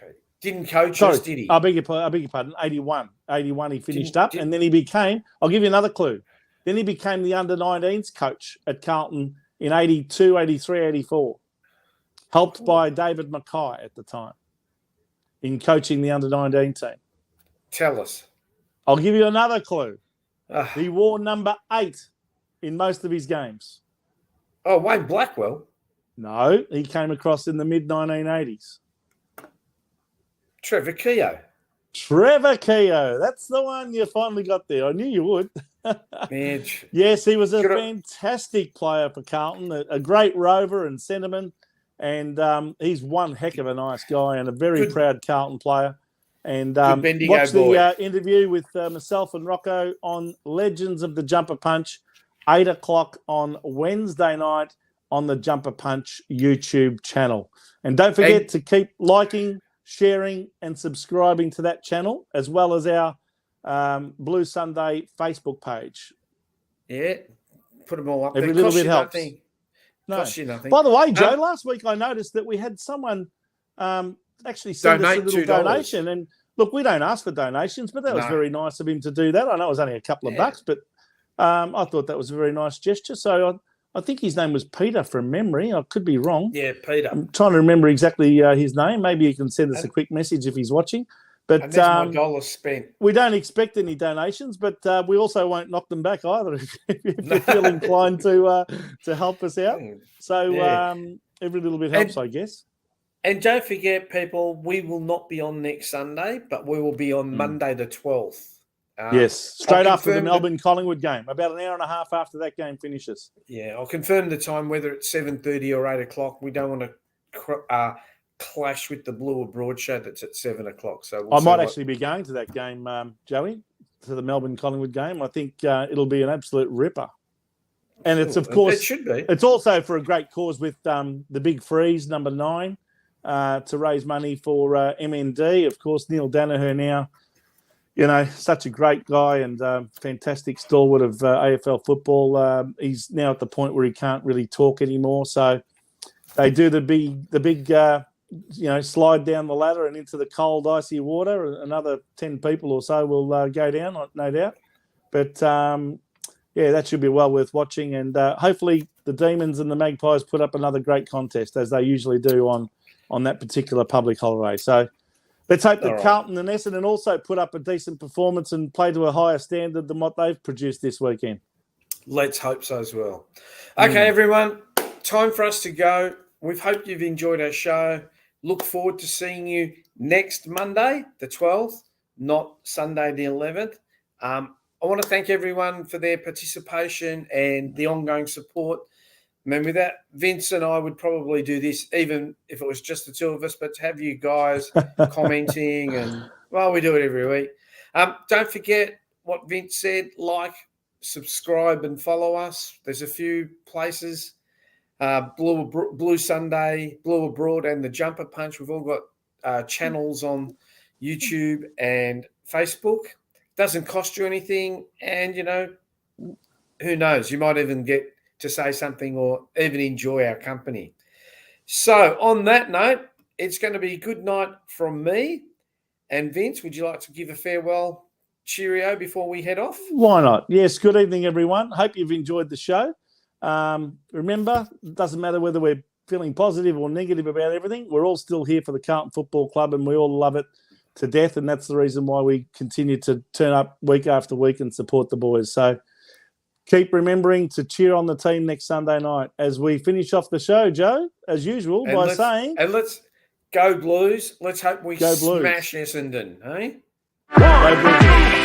Okay. Didn't coach us, did he? I beg your pardon, 81. 81 he finished up, and then he became, I'll give you another clue, then he became the under-19s coach at Carlton in 82, 83, 84, helped by David Mackay at the time in coaching the under-19 team. Tell us. I'll give you another clue. He wore number 8 in most of his games. Oh, Wayne Blackwell? No, he came across in the mid-1980s. Trevor Keogh. Trevor Keogh. That's the one you finally got there. I knew you would. Midge. Yes, he was a fantastic player for Carlton, a great rover and centreman, and he's one heck of a nice guy and a very proud Carlton player. And watch the interview with myself and Rocco on Legends of the Jumper Punch, 8 o'clock on Wednesday night on the Jumper Punch YouTube channel. And don't forget to keep liking, sharing and subscribing to that channel, as well as our Blue Sunday Facebook page. Yeah, put them all up there. Every little bit helps. Costs you nothing. By the way, Joe, last week I noticed that we had someone actually send us a little donation. And look, we don't ask for donations, but that was very nice of him to do that. I know it was only a couple of bucks, but I thought that was a very nice gesture. So I think his name was Peter from memory. I could be wrong. Yeah, Peter. I'm trying to remember exactly his name. Maybe he can send us a quick message if he's watching. But and there's my dollar spent. We don't expect any donations, but we also won't knock them back either if you feel inclined to help us out. So every little bit helps, I guess. And don't forget, people, we will not be on next Sunday, but we will be on Monday the 12th. Yes, straight after the Melbourne-Collingwood game, about an hour and a half after that game finishes. Yeah, I'll confirm the time, whether it's 7:30 or 8 o'clock. We don't want to clash with the Blue Abroad show that's at 7 o'clock. So I might actually be going to that game, Joey, to the Melbourne-Collingwood game. I think it'll be an absolute ripper. And it's, of course, it should be. It's also for a great cause with the Big Freeze, number 9, to raise money for MND. Of course, Neil Danaher now, such a great guy and fantastic stalwart of AFL football. He's now at the point where he can't really talk anymore. So they do the big slide down the ladder and into the cold, icy water. Another 10 people or so will go down, no doubt. But, that should be well worth watching. And hopefully the Demons and the Magpies put up another great contest, as they usually do on that particular public holiday. So let's hope that Carlton and Essendon also put up a decent performance and play to a higher standard than what they've produced this weekend. Let's hope so as well. Okay, everyone, time for us to go. We hope you've enjoyed our show. Look forward to seeing you next Monday, the 12th, not Sunday, the 11th. I want to thank everyone for their participation and the ongoing support. I mean, without Vince and I would probably do this even if it was just the two of us, but to have you guys commenting and, we do it every week. Don't forget what Vince said, subscribe and follow us. There's a few places, Blue Sunday, Blue Abroad and the Jumper Punch. We've all got channels on YouTube and Facebook. Doesn't cost you anything. And, who knows, you might even get to say something or even enjoy our company. So on that note, it's going to be a good night from me. And Vince, would you like to give a farewell cheerio before we head off? Why not? Yes, good evening, everyone. Hope you've enjoyed the show. Remember, it doesn't matter whether we're feeling positive or negative about everything. We're all still here for the Carlton Football Club and we all love it to death, and that's the reason why we continue to turn up week after week and support the boys. So keep remembering to cheer on the team next Sunday night as we finish off the show, Joe, as usual, by saying... And let's go Blues. Let's hope we go Blues. smash Essendon, eh? Go Blues.